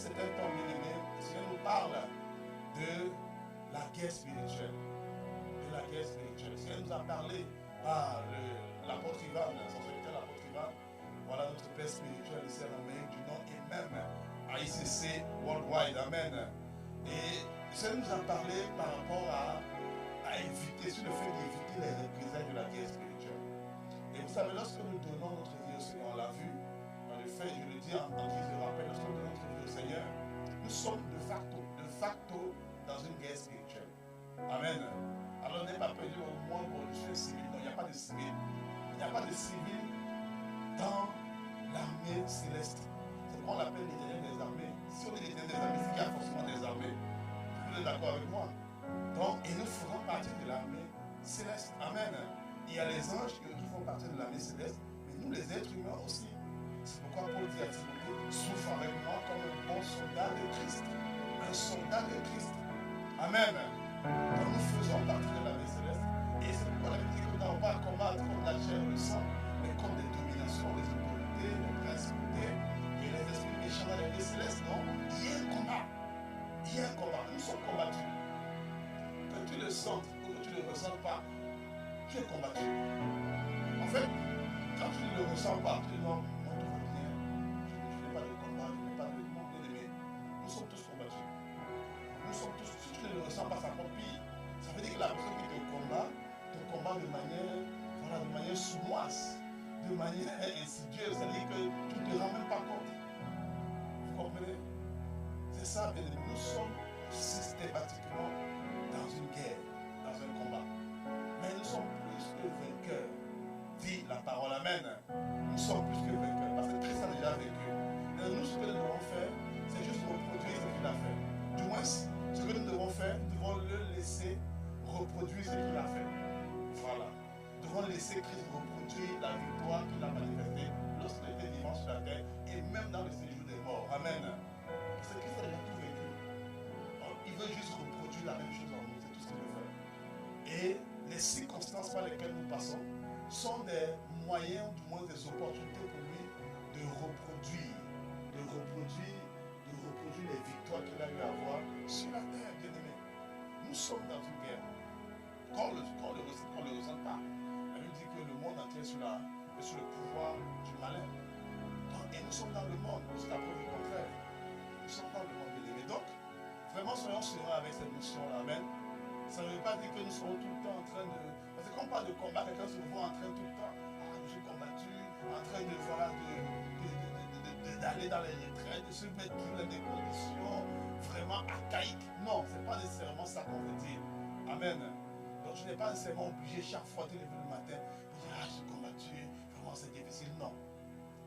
certain temps, bien-aimé, le Seigneur nous parle de la guerre spirituelle. De la guerre spirituelle. Le Seigneur nous a parlé par l'apôtre Ivan, son serviteur l'apôtre Ivan. Voilà notre Père spirituel ici en Amérique du Nord et même à ICC Worldwide. Amen. Et le Seigneur nous a parlé par rapport à éviter, sur le fait d'éviter les représailles de la guerre spirituelle. Et vous savez, lorsque nous donnons notre vie au Seigneur, on l'a vu, en effet, je le dis en guise de rappel, lorsque nous donnons notre vie au Seigneur, nous sommes de facto dans une guerre spirituelle. Amen. Alors n'ayez pas perdu au moins pour je suis civil. Non, il n'y a pas de civil. Il n'y a pas de civil dans l'armée céleste. C'est pourquoi on l'appelle l'éternel des armées. Si on est l'éternel des armées, c'est qu'il y a forcément des armées. Vous êtes d'accord avec moi? Donc, et nous ferons partie de l'armée céleste. Amen. Il y a les anges qui font partie de l'armée céleste, mais nous les êtres humains aussi. C'est pourquoi Paul dit à Timothée, souffre avec moi comme un bon soldat de Christ. Un soldat de Christ. Amen. Donc nous faisons partie de l'armée céleste. Et c'est pourquoi la Bible dit que nous n'avons pas à combattre comme la chair et le sang, mais comme des dominations, les autorités, les principautés et les esprits méchants dans l'armée céleste. Non, il y a un combat. Il y a un combat. Nous sommes combattus. Que tu le sentes ou que tu ne le ressens pas, tu es combattu. En fait, quand tu ne le ressens pas, tu dis non, tout va bien, je n'ai pas de combat, je n'ai pas de monde bien-aimé. Nous sommes tous combattus. Nous sommes tous, si tu ne le ressens pas, ça encore pire. Ça veut dire que la personne qui te combat de manière sournoise, de manière insidieuse. C'est-à-dire que tu ne te rends même pas compte. Vous comprenez? C'est ça, bien-aimé. Nous sommes systématiquement dans une guerre, dans un combat. Mais nous sommes plus que vainqueurs. Dit la parole, amen. Nous sommes plus que vainqueurs. Parce que Christ a déjà vaincu. Et nous, ce que nous devons faire, c'est juste reproduire ce qu'il a fait. Du moins, ce que nous devons faire, nous devons le laisser reproduire ce qu'il a fait. Voilà. Nous devons laisser Christ reproduire la victoire qu'il a manifestée lorsqu'il était vivant sur la terre et même dans le séjour des morts. Amen. Parce que Christ a déjà tout vaincu. Il veut juste reproduire la même chose en nous. C'est tout ce qu'il veut faire. Et les circonstances par lesquelles nous passons sont des moyens, du moins des opportunités pour lui de reproduire les victoires qu'il a eu à avoir sur la terre, bien aimé. Nous sommes dans une guerre. Quand on le ressent pas, la Bible dit que le monde entier est sur le pouvoir du malin. Et nous sommes dans le monde, jusqu'à preuve du contraire. Nous sommes dans le monde, bien aimé. Donc, vraiment, soyons sereins avec cette mission-là. Amen. Ça ne veut pas dire que nous serons tout le temps en train de... Parce que quand on parle de combat, quelqu'un se voit en train tout le temps, je suis combattu, en train de d'aller dans les retraites, de se mettre toujours dans des conditions vraiment archaïques. Non, ce n'est pas nécessairement ça qu'on veut dire. Amen. Donc je n'ai pas nécessairement obligé chaque fois de lever le matin pour dire, je suis combattu, vraiment c'est difficile. Non.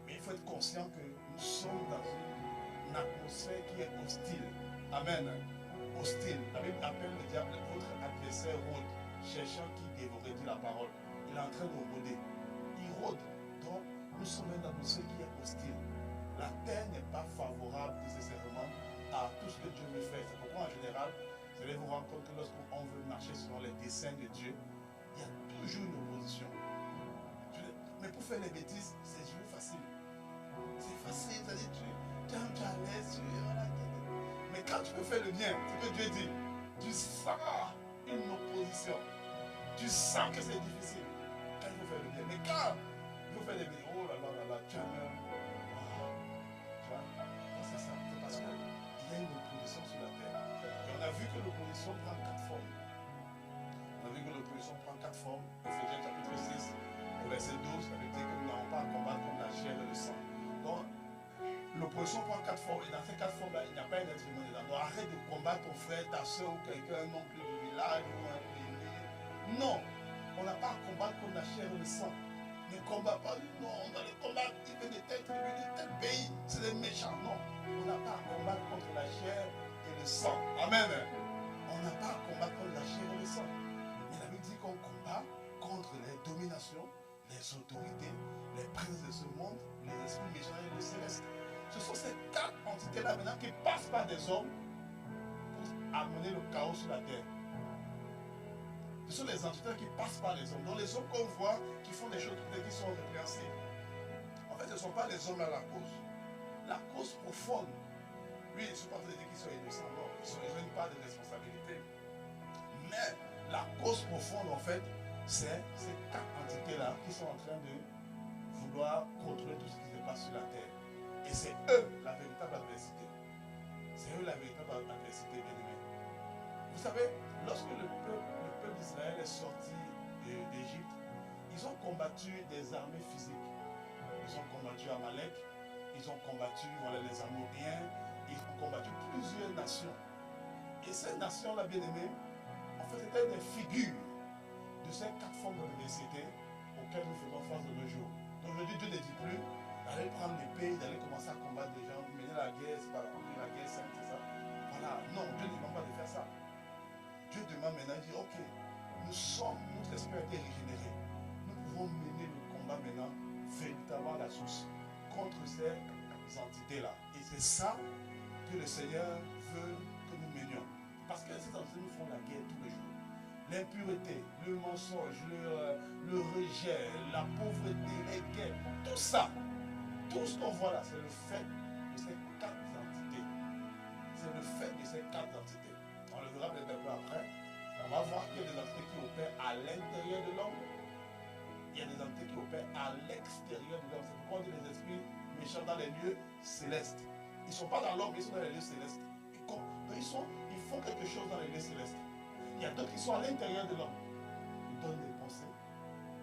Mais il faut être conscient que nous sommes dans une atmosphère qui est hostile. Amen. Hostile. La Bible appelle le diable votre adversaire rôde, cherchant qui dévorait, dit la parole. Il est en train de rôder. Il rôde. Donc, nous sommes dans une atmosphère qui est hostile. La terre n'est pas favorable nécessairement à tout ce que Dieu veut faire. C'est pourquoi, en général, vous allez vous rendre compte que lorsqu'on veut marcher selon les desseins de Dieu, il y a toujours une opposition. Mais pour faire les bêtises, c'est toujours facile. C'est facile, c'est-à-dire tu es à l'aise, voilà. Mais quand tu veux faire le bien, c'est que Dieu dit, tu sens une opposition. Tu sens que c'est difficile. Quand il faut faire le bien. Mais quand il faut faire le bien, oh là là là là, tu as même... C'est ça. C'est parce qu'il y a une opposition sur la terre. Et on a vu que l'opposition prend 4 formes. On a vu que l'opposition prend 4 formes. Ephésiens chapitre 6, au verset 12, ça veut dire que nous n'avons pas à combattre contre la chair et le sang. Donc, l'opposition prend 4 formes. Et dans ces 4 formes-là, il n'y a pas un être humain dedans. Donc arrête de combattre ton frère, ta soeur ou quelqu'un, un oncle du village ou un aîné. Non, on n'a pas à combattre contre la chair et le sang. Ne combat pas, non, on doit les combattre. Il vient de tel tribu, de tel pays, c'est des méchants. Non, on n'a pas à combattre contre la chair et le sang. Amen. On n'a pas à combattre contre la chair et le sang. Mais la Bible dit qu'on combat contre les dominations, les autorités, les princes de ce monde, les esprits méchants et le céleste. Ce sont ces 4 entités-là maintenant qui passent par des hommes pour amener le chaos sur la terre. Ce sont les entités qui passent par les hommes. Donc les hommes qu'on voit qui font des choses qui sont répréhensibles. En fait, ce ne sont pas les hommes à la cause. La cause profonde Oui, je ne suis pas en train de dire qu'ils sont innocents, non. Ils ont une part de responsabilité. Mais la cause profonde, en fait, c'est ces 4 entités-là qui sont en train de vouloir contrôler tout ce qui se passe sur la terre. Et c'est eux la véritable adversité. C'est eux la véritable adversité, bien-aimés. Vous savez, lorsque le peuple d'Israël est sorti d'Égypte, ils ont combattu des armées physiques. Ils ont combattu Amalek, ils ont combattu les Amoréens, ils ont combattu plusieurs nations. Et ces nations-là, bien-aimées, en fait, c'était des figures de ces 4 formes d'adversité auxquelles nous faisons face de nos jours. Donc aujourd'hui, Dieu ne dit plus d'aller prendre l'épée, d'aller commencer à combattre des gens, mener la guerre, c'est pas la guerre sainte, c'est ça. Voilà, non, Dieu ne demande pas de faire ça. Dieu demande maintenant, il dit, ok, notre esprit a été régénéré. Nous pouvons mener le combat maintenant véritablement à la source contre ces entités-là. Et c'est ça que le Seigneur veut que nous menions. Parce que ces entités nous font la guerre tous les jours. L'impureté, le mensonge, le rejet, la pauvreté, les guerres, tout ça, tout ce qu'on voit là, c'est le fait de ces 4 entités. C'est le fait de ces 4 entités. On le verra peut-être un peu après. On va voir qu'il y a des entités qui opèrent à l'intérieur de l'homme. Il y a des entités qui opèrent à l'extérieur de l'homme. C'est pourquoi on dit les esprits méchants dans les lieux célestes. Ils ne sont pas dans l'homme, ils sont dans les lieux célestes. Ils font quelque chose dans les lieux célestes. Il y a d'autres qui sont à l'intérieur de l'homme. Ils donnent des pensées,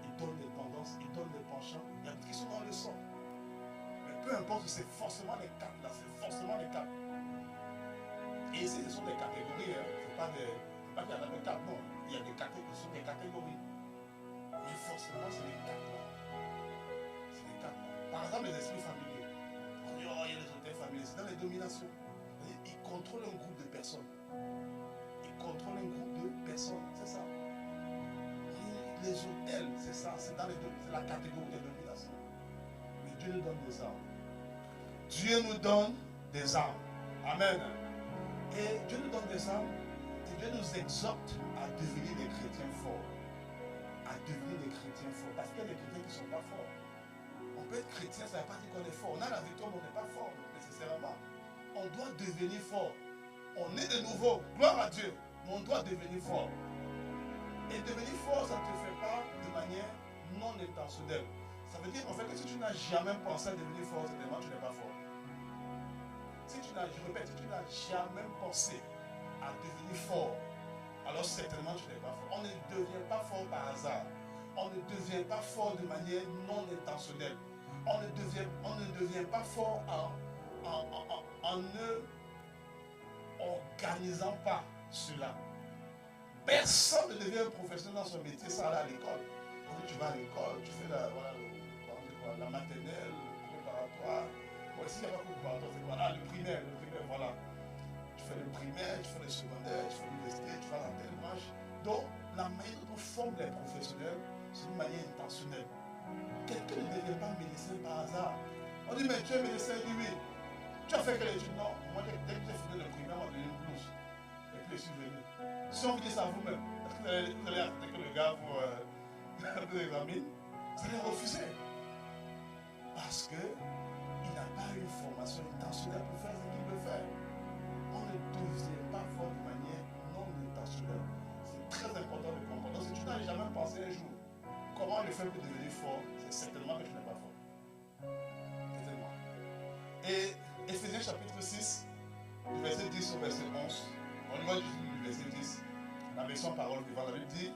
ils donnent des tendances, ils donnent des penchants. Il y a d'autres qui sont dans le sang. Mais peu importe, c'est forcément les 4 là, c'est forcément les 4. Et ici, ce sont des catégories, hein. C'est pas qu'il y en a de 4, non. Il y a des catégories, ce sont des catégories. Mais forcément, c'est les 4 là. C'est les 4 là. Par exemple, les esprits familiers. On dit, oh, il y a les hôtels familiers. C'est dans les dominations. Ils contrôlent un groupe de personnes. Ils contrôlent un groupe de personnes, c'est ça. Les hôtels, c'est ça. C'est la catégorie de domination. Mais Dieu nous donne des armes. Dieu nous donne des armes. Amen. Et Dieu nous donne des armes. Et Dieu nous exhorte à devenir des chrétiens forts. À devenir des chrétiens forts. Parce qu'il y a des chrétiens qui ne sont pas forts. On peut être chrétien, ça ne veut pas dire qu'on est fort. On a la victoire, mais on n'est pas fort nécessairement. On doit devenir fort. On est de nouveau. Gloire à Dieu. Mais on doit devenir fort. Et devenir fort, ça ne te fait pas de manière non intentionnelle. Ça veut dire en fait que si tu n'as jamais pensé à devenir fort, certainement tu n'es pas fort. Je répète, si tu n'as jamais pensé à devenir fort, alors certainement tu n'es pas fort. On ne devient pas fort par hasard. On ne devient pas fort de manière non intentionnelle. On ne devient pas fort en ne organisant pas cela. Personne ne devient un professionnel dans son métier sans aller à l'école. Quand tu vas à l'école, tu fais la maternelle, le préparatoire. Bon, ici, il n'y a pas de préparatoire, c'est quoi? Ah, le primaire, voilà. Tu fais le primaire, tu fais le secondaire, tu fais l'université, tu fais la telle marche. Donc, la manière dont on forme les professionnels, c'est une manière intentionnelle. Quelqu'un ne devient pas médecin par hasard. On dit, mais tu es médecin, il dit oui. Tu as fait quelle étude? Non, moi, dès que j'ai fini le primaire, on m'a donné une blouse. Et puis, je suis venu. Si on vous dit ça à vous-même, est-ce que vous allez accepter que le gars vous examine? Vous allez refuser. Parce qu'il n'a pas eu une formation intentionnelle pour faire ce qu'il veut faire. On ne devient pas fort de manière non intentionnelle. C'est très important de comprendre. Donc, si tu n'as jamais pensé un jour comment le faire pour devenir fort, c'est certainement que tu n'es pas fort. Certainement. Et Éphésiens chapitre 6, du verset 10 au verset 11, on y va du verset 10, la version parole vivante, la Bible dit,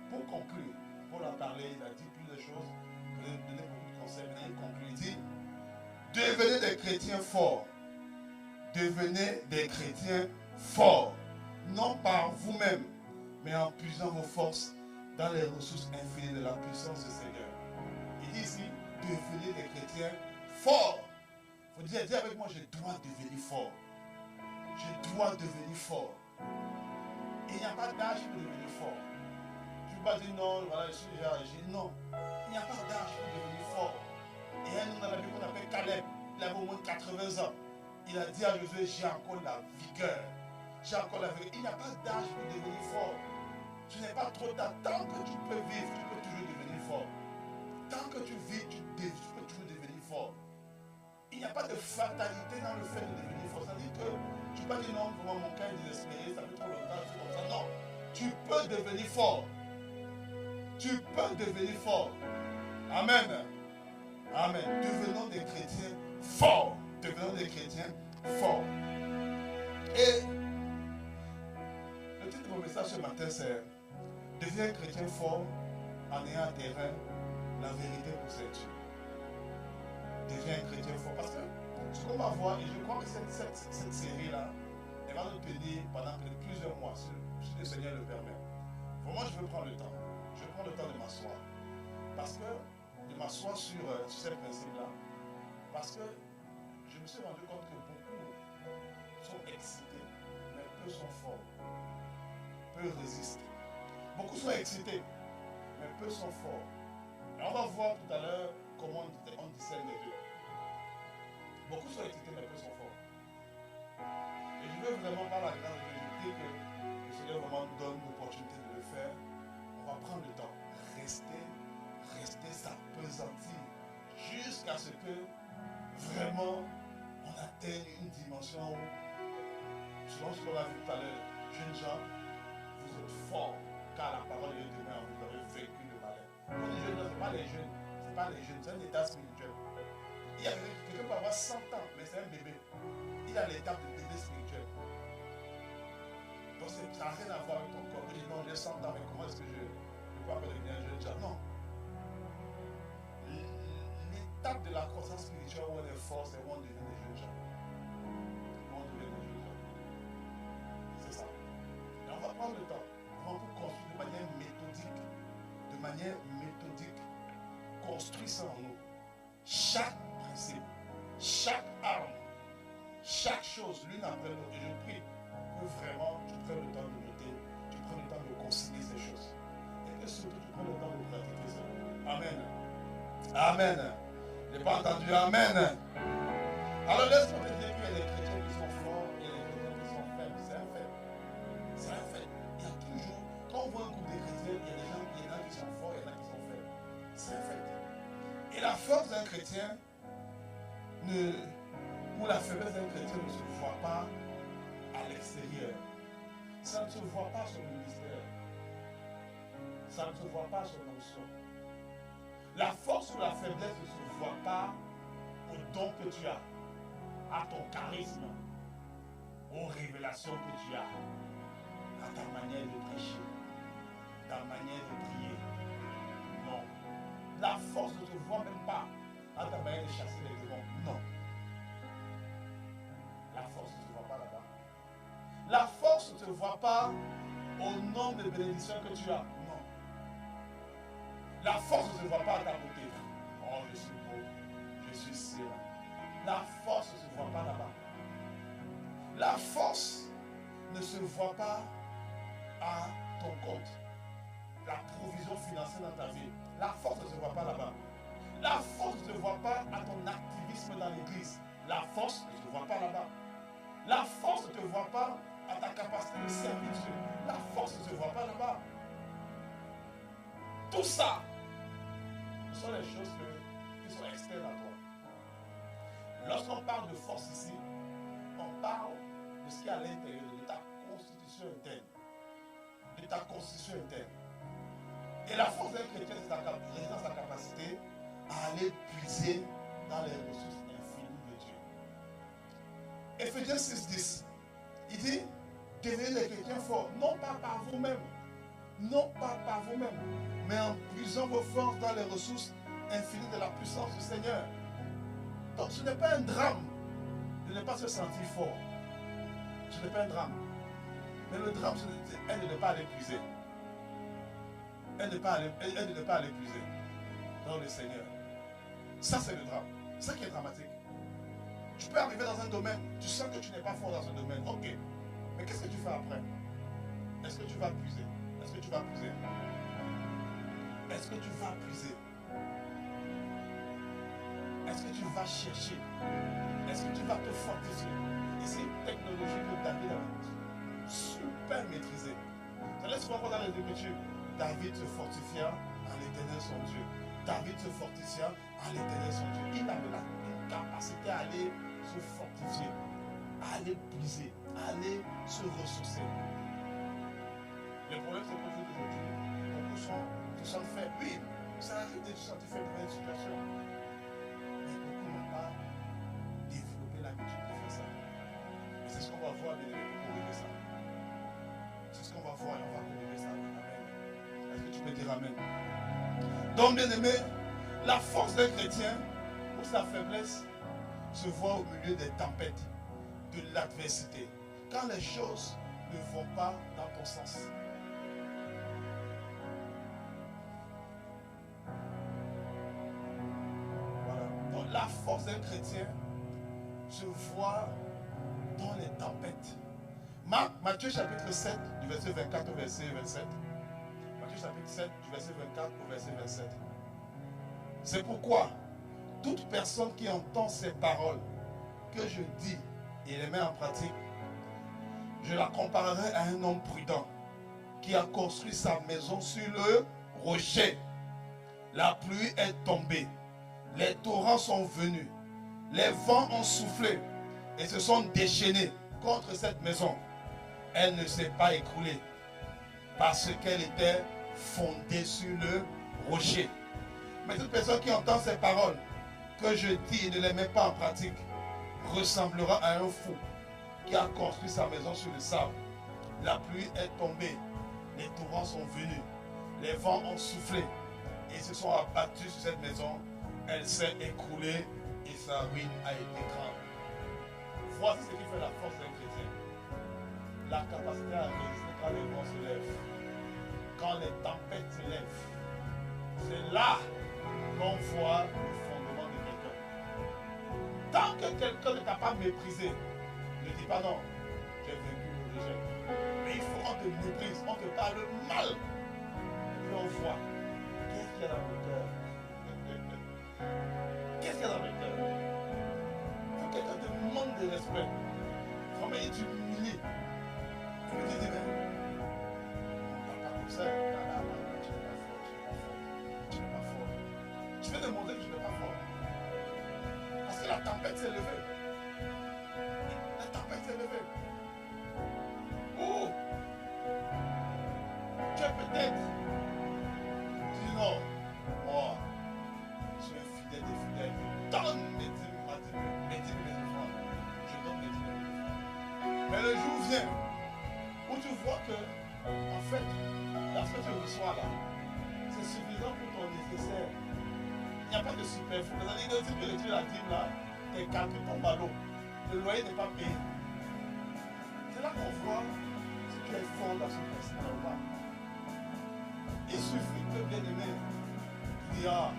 pour conclure, Paul a parlé, il a dit plusieurs choses, il a donné beaucoup de conseils, mais il conclut, il dit, devenez des chrétiens forts, devenez des chrétiens forts, non par vous-même, mais en puisant vos forces dans les ressources infinies de la puissance du Seigneur. Il dit ici, devenez des chrétiens forts. Il faut dire avec moi, je dois devenir fort. Je dois devenir fort. Il n'y a pas d'âge pour devenir fort. Tu ne peux pas dire non, voilà, je suis déjà âgé. Non. Il n'y a pas d'âge pour devenir fort. Et un homme dans la Bible qu'on appelle Caleb, il avait au moins 80 ans. Il a dit à Josué, j'ai encore la vigueur. J'ai encore la vigueur. Il n'y a pas d'âge pour devenir fort. Tu n'es pas trop tard. Tant que tu peux vivre, tu peux toujours devenir fort. Tant que tu vis, tu peux toujours devenir fort. Il n'y a pas de fatalité dans le fait de devenir fort. C'est-à-dire que ne peux pas dire non, vraiment mon cœur est désespéré, ça fait trop longtemps, c'est comme ça. Non, tu peux devenir fort. Tu peux devenir fort. Amen. Amen. Devenons des chrétiens forts. Devenons des chrétiens forts. Et le titre de mon message ce matin, c'est deviens un chrétien fort en ayant un terrain, la vérité pour ceinture. Deviens un chrétien fort. Parce que ce qu'on va voir, et je crois que cette série-là, elle va nous tenir pendant plusieurs mois, si le Seigneur le permet. Vraiment, je veux prendre le temps. Je veux prendre le temps de m'asseoir. Parce que, de m'asseoir sur ces principes-là. Parce que je me suis rendu compte que beaucoup sont excités, mais peu sont forts. Peu résistent. Beaucoup sont excités, mais peu sont forts. Et on va voir tout à l'heure comment on discerne les deux. Beaucoup sont excités, mais peu sont forts. Et je veux vraiment, par la grâce de Dieu, je prie que le Seigneur vraiment nous donne l'opportunité de le faire. On va prendre le temps. Rester s'appesantir jusqu'à ce que vraiment on atteigne une dimension où, selon ce qu'on a vu tout à l'heure, jeunes gens, vous êtes forts, car la parole est demain, vous avez vécu le malheur. Pour les jeunes, ce n'est pas les jeunes, c'est un état spirituel. Il y a quelqu'un qui peut avoir 100 ans, mais c'est un bébé. Il a l'étape de bébé spirituel. Donc ça n'a rien à voir avec ton corps. Je dis non, j'ai 100 ans, mais comment est-ce que je peux pas devenir un jeune gens? Non. L'étape de la croissance spirituelle où on est fort, c'est où on devient des jeunes gens. C'est ça. Et on va prendre le temps. On va construire de manière méthodique. Construire ça en nous. Chaque principe, chaque arme, chaque chose, l'une après l'autre. Et je prie que vraiment tu prennes le temps de noter, tu prennes le temps de consigner ces choses. Et que surtout tu prennes le temps de pratiquer ça. Amen. Amen. Je n'ai pas entendu Amen. Alors laisse-moi te dire qu'il y a des chrétiens qui sont forts et des chrétiens qui sont faibles. C'est un fait. C'est un fait. Il y a toujours, quand on voit un groupe de chrétiens, il y a des gens, il y en a qui sont forts, il y en a qui sont faibles. C'est un fait. Et la force d'un chrétien ou la faiblesse d'un chrétien ne se voit pas à l'extérieur. Ça ne se voit pas sur le ministère. Ça ne se voit pas sur l'onction. La force ou la faiblesse ne se voit pas au don que tu as, à ton charisme, aux révélations que tu as, à ta manière de prêcher, ta manière de prier. Non. La force ne se voit même pas à ta manière de chasser les démons. Non. La force ne se voit pas là-bas. La force ne se voit pas au nombre de bénédictions que tu as. Non. La force ne se voit pas à ta beauté. Oh, je suis beau. Je suis sévère. La force ne se voit pas là-bas. La force ne se voit pas à ton compte. La provision financière dans ta vie. La force ne se voit pas là-bas. La force ne se voit pas à ton activisme dans l'église. La force ne se voit pas là-bas. La force ne se voit pas à ta capacité de servir Dieu. La force ne se voit pas là-bas. Tout ça, ce sont les choses qui sont externes à toi. Lorsqu'on parle de force ici, on parle de ce qui est à l'intérieur de ta constitution interne. De ta constitution interne. Et la force d'un chrétien, c'est dans sa capacité à aller puiser dans les ressources infinies de Dieu. Ephésiens 6:10, il dit, devenez des chrétiens forts, non pas par vous-même, non pas par vous-même, mais en puisant vos forces dans les ressources infinies de la puissance du Seigneur. Donc ce n'est pas un drame de ne pas se sentir fort. Ce n'est pas un drame. Mais le drame, c'est de ne pas aller puiser. Elle ne pas aller puiser dans le Seigneur. Ça, c'est le drame. C'est ça qui est dramatique. Tu peux arriver dans un domaine, tu sens que tu n'es pas fort dans un domaine. Ok. Mais qu'est-ce que tu fais après? Est-ce que tu vas puiser? Est-ce que tu vas puiser? Est-ce que tu vas puiser? Est-ce que tu vas chercher? Est-ce que tu vas te fortifier? Et c'est une technologie que David a super maîtrisée. Ça laisse souvent dans les Écritures. David se fortifia en l'Éternel son Dieu. David se fortifia en l'Éternel son Dieu. Il avait une capacité à aller se fortifier, à aller puiser, à aller se ressourcer. Le problème, c'est qu'au jour d'aujourd'hui, beaucoup se sentent faibles. Oui, ça arrive de se sentir faible dans une situation. Mais beaucoup n'ont pas développé l'habitude de faire ça. Et c'est ce qu'on va voir, bien aimé, pour corriger ça. C'est ce qu'on va voir et on va corriger ça. Amen. Est-ce que tu peux dire Amen? Donc, bien aimé, la force d'un chrétien ou sa faiblesse se voit au milieu des tempêtes, de l'adversité. Quand les choses ne vont pas dans ton sens. Voilà. Donc la force d'un chrétien se voit dans les tempêtes. Matthieu chapitre 7, du verset 24 au verset 27. Matthieu chapitre 7, du verset 24 au verset 27. C'est pourquoi toute personne qui entend ces paroles que je dis et les met en pratique, je la comparerai à un homme prudent qui a construit sa maison sur le rocher. La pluie est tombée, les torrents sont venus, les vents ont soufflé et se sont déchaînés contre cette maison. Elle ne s'est pas écroulée parce qu'elle était fondée sur le rocher. Mais toute personne qui entend ces paroles que je dis et ne les met pas en pratique ressemblera à un fou qui a construit sa maison sur le sable. La pluie est tombée, les torrents sont venus, les vents ont soufflé et se sont abattus sur cette maison. Elle s'est écroulée et sa ruine a été grande. Voici ce qui fait la force d'un chrétien. La capacité à résister quand les vents se lèvent, quand les tempêtes se lèvent. C'est là qu'on voit le fondement de quelqu'un. Tant que quelqu'un ne t'a pas méprisé, ne dis pas non, j'ai vaincu le rejet. Mais il faut qu'on te méprise, on te parle mal. Et puis on voit, qu'est-ce qu'il y a dans le cœur? Qu'est-ce qu'il y a dans le cœur? Il faut que quelqu'un te manque de respect. Vraiment, il t'humilie. Tu me dis, mais, on ne parle pas comme ça. Tu n'es pas fort. Tu veux démontrer que tu n'es pas fort. Parce que la tempête s'est levée. La tempête s'est levée. Ou tu es peut-être. Tu dis non. Moi, je suis un fidèle des fidèles. Donne mes dîmes, mes offrandes. Je donne mes dîmes, mes offrandes. Mais le jour vient où tu vois que, en fait, lorsque tu reçois là, c'est suffisant pour ton nécessaire. Il n'y a pas de superflu. C'est-à-dire que si tu retires la dîme là, tes calculs tombent à l'eau. Le loyer n'est pas payé. C'est là qu'on voit si tu es fort dans ce principe ou pas. Il suffit que bien aimé, il dit ah,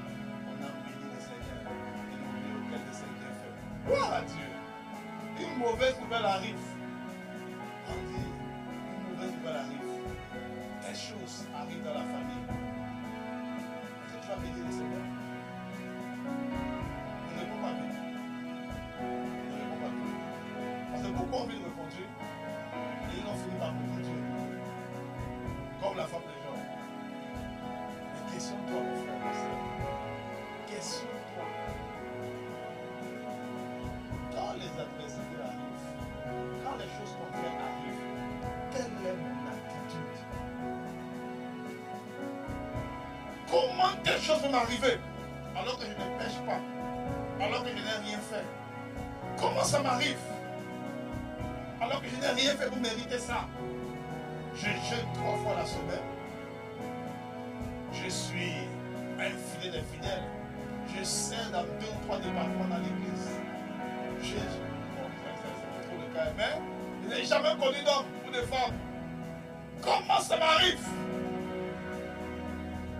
on a béni le Seigneur et n'oublie auquel de ses bienfaits. Gloire à Dieu. Une mauvaise nouvelle arrive. On dit, une mauvaise nouvelle arrive. Telle chose arrive dans la famille. Est-ce que tu vas bénir le Seigneur? Ne réponds pas vite. Ne réponds pas vite. Parce que beaucoup ont envie de répondre et ils ont fini par répondre Dieu. Comme la femme de Job. Mais questionne-toi, mon frère, mon frère. Questionne-toi. Quand les adversités arrivent, quand les choses contraires arrivent, quelle est mon attitude? Comment telle chose peut m'arriver alors que je ne pêche pas, alors que je n'ai rien fait? Comment ça m'arrive alors que je n'ai rien fait pour mériter ça? Je jeûne 3 fois la semaine. Je suis un fidèle des fidèles. Je sers dans 2 ou 3 départements dans l'église. C'est pas trop le cas, mais je n'ai jamais connu d'homme ou de femme. Comment ça m'arrive?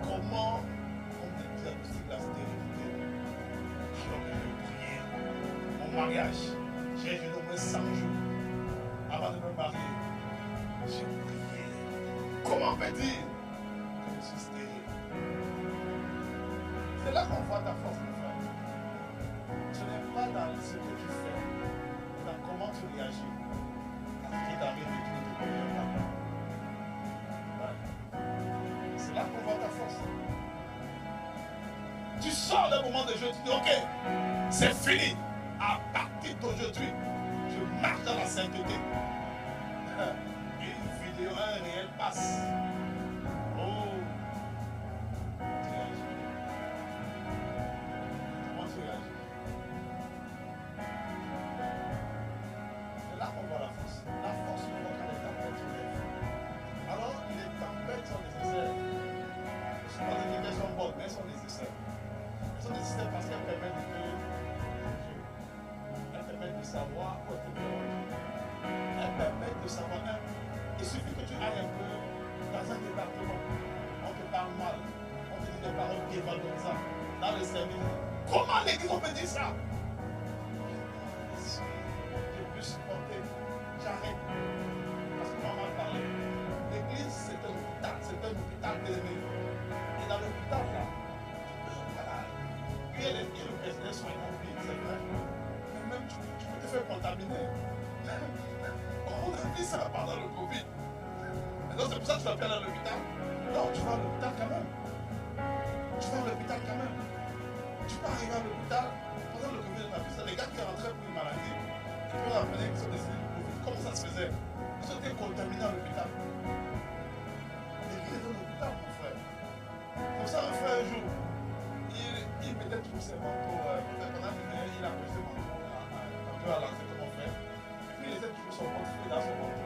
Comment on me diagnostique la stérilité alors que je priais? Mon mariage, j'ai jeûné au moins 100 jours avant de me marier. J'ai prié. Comment on peut dire que je suis stérile? C'est là qu'on voit ta force, mon frère. Ce n'est pas dans ce que tu fais, mais dans comment tu réagis. Parce qu'il t'arrive et tu ne te connais pas. C'est là qu'on voit ta force. Tu sors d'un moment de jeu, tu dis ok, c'est fini. À partir d'aujourd'hui, je marche dans la sainteté. Une vidéo, un réel passe. Oh, tu réagis. Comment tu réagis? C'est là qu'on voit la force. La force, on voit quand les tempêtes se lèvent. Alors, les tempêtes sont nécessaires. Je ne suis pas dire qu'elles sont bonnes, mais elles sont nécessaires. Elles sont nécessaires parce qu'elles permettent de créer. Elles permettent de savoir où est-ce que tu es. Elles permettent de savoir. Il suffit que tu ailles un peu dans un département. On te parle mal. On te dit des paroles dévalorisantes. Dans le service. Comment l'église on peut dire ça? Je peux supporter. J'arrête. Parce qu'on m'a parlé. L'église, c'est un hôpital. C'est un hôpital d'élevé. Et dans l'hôpital, là, voilà, il y a le personnel soignant, c'est vrai. Mais même tu peux te faire contaminer. On a dit ça pendant le Covid. Et donc c'est pour ça que tu vas faire à l'hôpital. Non, tu vas à l'hôpital quand même. Tu vas à l'hôpital quand même. Tu peux arriver à l'hôpital. Pendant le Covid, on a vu ça. Les gars qui rentraient pour une maladie, et puis on apprenait qu'ils sont décédés du Covid. Comment ça se faisait? Ils ont été contaminés à l'hôpital. L'église est dans l'hôpital, mon frère. Comme ça, un frère, un jour, il mettait tous ses manteaux. Pendant qu'il a posé ses manteaux un peu à l'entrée de mon frère. Et puis il laissait toujours son portefeuille dans son manteau.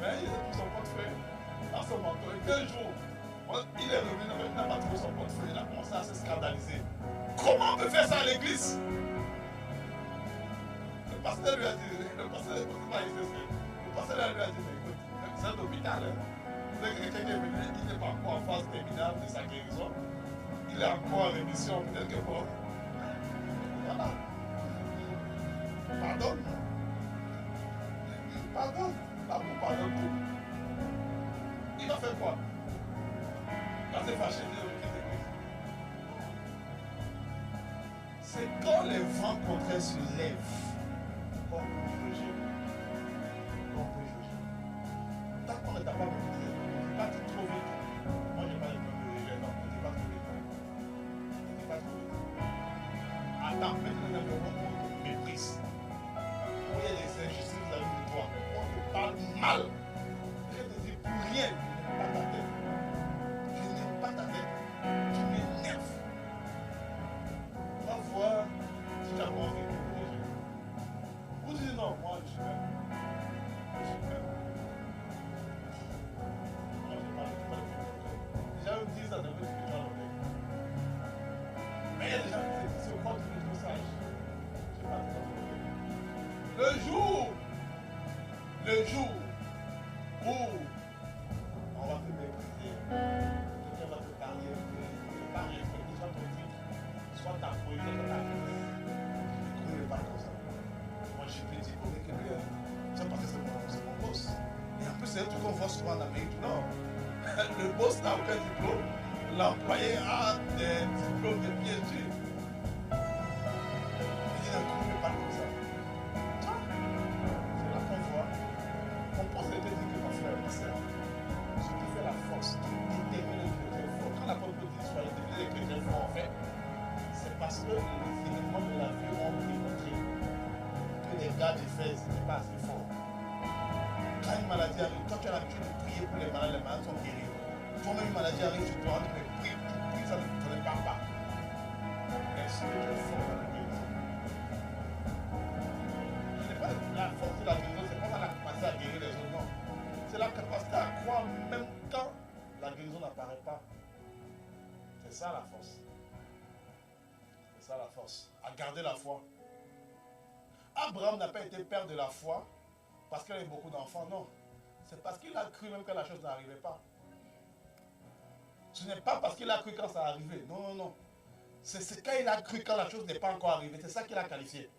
Mais il laissait tout son portefeuille dans son manteau. Et qu'un jour, il est revenu, il n'a pas trouvé son portefeuille. Il a commencé à se scandaliser. Comment on peut faire ça à l'église? Le pasteur lui a dit, le pasteur lui a dit, mais écoute, c'est un hôpital. Vous avez quelqu'un qui est venu, il n'est pas encore en phase terminale de sa guérison. Il est encore en rémission, peut-être que bon. Voilà. Pardonne. Pardonne. L'amour pardonne tout. Il a fait quoi? Quand c'est fâché, il a quitté l'église. C'est quand les vents contraires se lèvent qu'on peut juger. Qu'on peut juger. Tant qu'on ne t'a pas maîtrisé, on ne peut pas trop vite. Moi, je n'ai pas les problèmes de juger, non, ne dis pas trop vite. Ne dis pas trop vite. Attends, maintenant, on te méprise. Où il y a des injustices vis-à-vis de toi, on te parle mal. Je ne te dis plus rien, je n'aime pas ta tête. Je n'aime pas ta tête. Tu m'énerves. Va voir si tu as envie de juger. Vous dites non, moi je suis même. Je suis même. Moi je parle pas de problème. Les gens me disent ça de me dire que mais il y a des gens qui se disent, moi tu es trop sage. Je ne sais pas de problème. Le jour où on va te mépriser, quelqu'un va te parler, pas respecter, soit ton titre, soit ta position, soit ta crise. Ne courez pas comme ça. Moi, je suis petit pour quelqu'un. C'est parce que c'est mon boss. Et en plus, c'est un truc qu'on voit souvent en Amérique du Nord. Le boss n'a aucun diplôme. L'employé a des diplômes de PhD. Il dit, ne courez pas comme ça. C'est là qu'on voit. On pense que mon frère, ma soeur, ce qui fait la force, qui détermine les chrétiens forts. Quand la Bible dit soyez déterminés les chrétiens forts, en fait, c'est parce que les événements de la vie ont démontré que les gars d'Éphèse n'étaient pas assez forts. Quand une maladie arrive, quand tu as l'habitude de prier pour les malades sont guéris. Toi-même, une maladie arrive, tu dois mais prie, tu pries, ça ne parle pas. Est-ce que tu es fort dans la guérison? Ce n'est pas la force de la guérison, c'est pas la capacité à guérir les autres, non. C'est la capacité à croire même quand la guérison n'apparaît pas. C'est ça la force. C'est ça la force. À garder la foi. Abraham n'a pas été père de la foi parce qu'il avait beaucoup d'enfants, non. C'est parce qu'il a cru même quand la chose n'arrivait pas. Ce n'est pas parce qu'il a cru quand ça arrivait. Non, non, non. C'est quand il a cru quand la chose n'est pas encore arrivée. C'est ça qu'il a qualifié.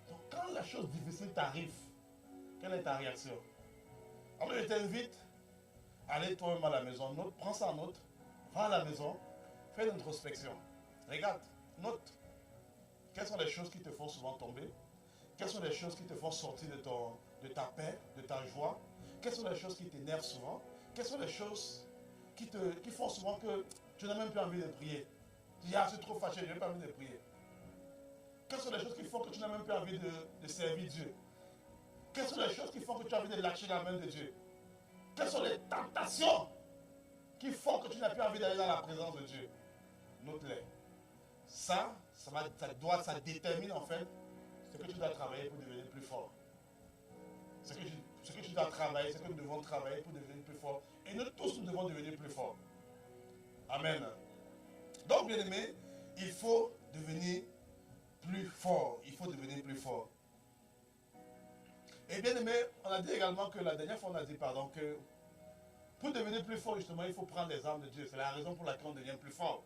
Donc quand la chose difficile t'arrive, quelle est ta réaction? Alors je t'invite à aller toi-même à la maison. Note, prends ça en note. Va à la maison. Fais une introspection. Regarde. Note. Quelles sont les choses qui te font souvent tomber? Quelles sont les choses qui te font sortir de ta paix, de ta joie? Quelles sont les choses qui t'énervent souvent? Quelles sont les choses qui font souvent que tu n'as même plus envie de prier? Tu dis, ah, je suis trop fâché, je n'ai pas envie de prier. Quelles sont les choses qui font que tu n'as même plus envie de servir Dieu? Quelles sont les choses qui font que tu as envie de lâcher la main de Dieu? Quelles sont les tentations qui font que tu n'as plus envie d'aller dans la présence de Dieu? Note-les. Ça détermine en fait ce que tu dois travailler pour devenir plus fort. Ce que tu dois travailler, ce que nous devons travailler pour devenir plus fort. Et nous tous, nous devons devenir plus forts. Amen. Donc, bien aimé, il faut devenir plus fort. Il faut devenir plus fort. Et bien aimé, on a dit également que la dernière fois, on a dit, pardon, que pour devenir plus fort, justement, il faut prendre les armes de Dieu. C'est la raison pour laquelle on devient plus fort.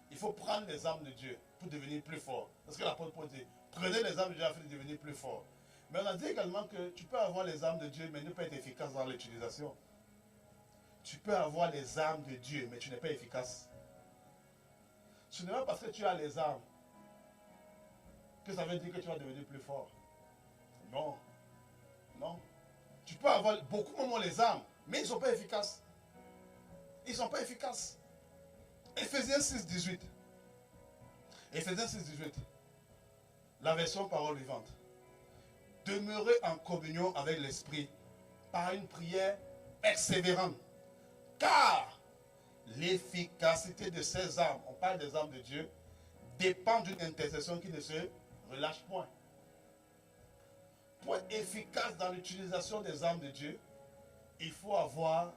Il faut prendre les armes de Dieu pour devenir plus fort. Parce que l'apôtre Paul dit, prenez les armes de Dieu afin de devenir plus fort. Mais on a dit également que tu peux avoir les armes de Dieu, mais ne pas être efficace dans l'utilisation. Tu peux avoir les armes de Dieu, mais tu n'es pas efficace. Ce n'est pas parce que tu as les armes que ça veut dire que tu vas devenir plus fort. Non. Non. Tu peux avoir beaucoup moins les armes, mais ils ne sont pas efficaces. Ils ne sont pas efficaces. Éphésiens 6, 18. Éphésiens 6, 18. La version parole vivante. Demeurez en communion avec l'Esprit par une prière persévérante. Car l'efficacité de ces armes, on parle des armes de Dieu, dépend d'une intercession qui ne se relâche point. Pour être efficace dans l'utilisation des armes de Dieu, il faut avoir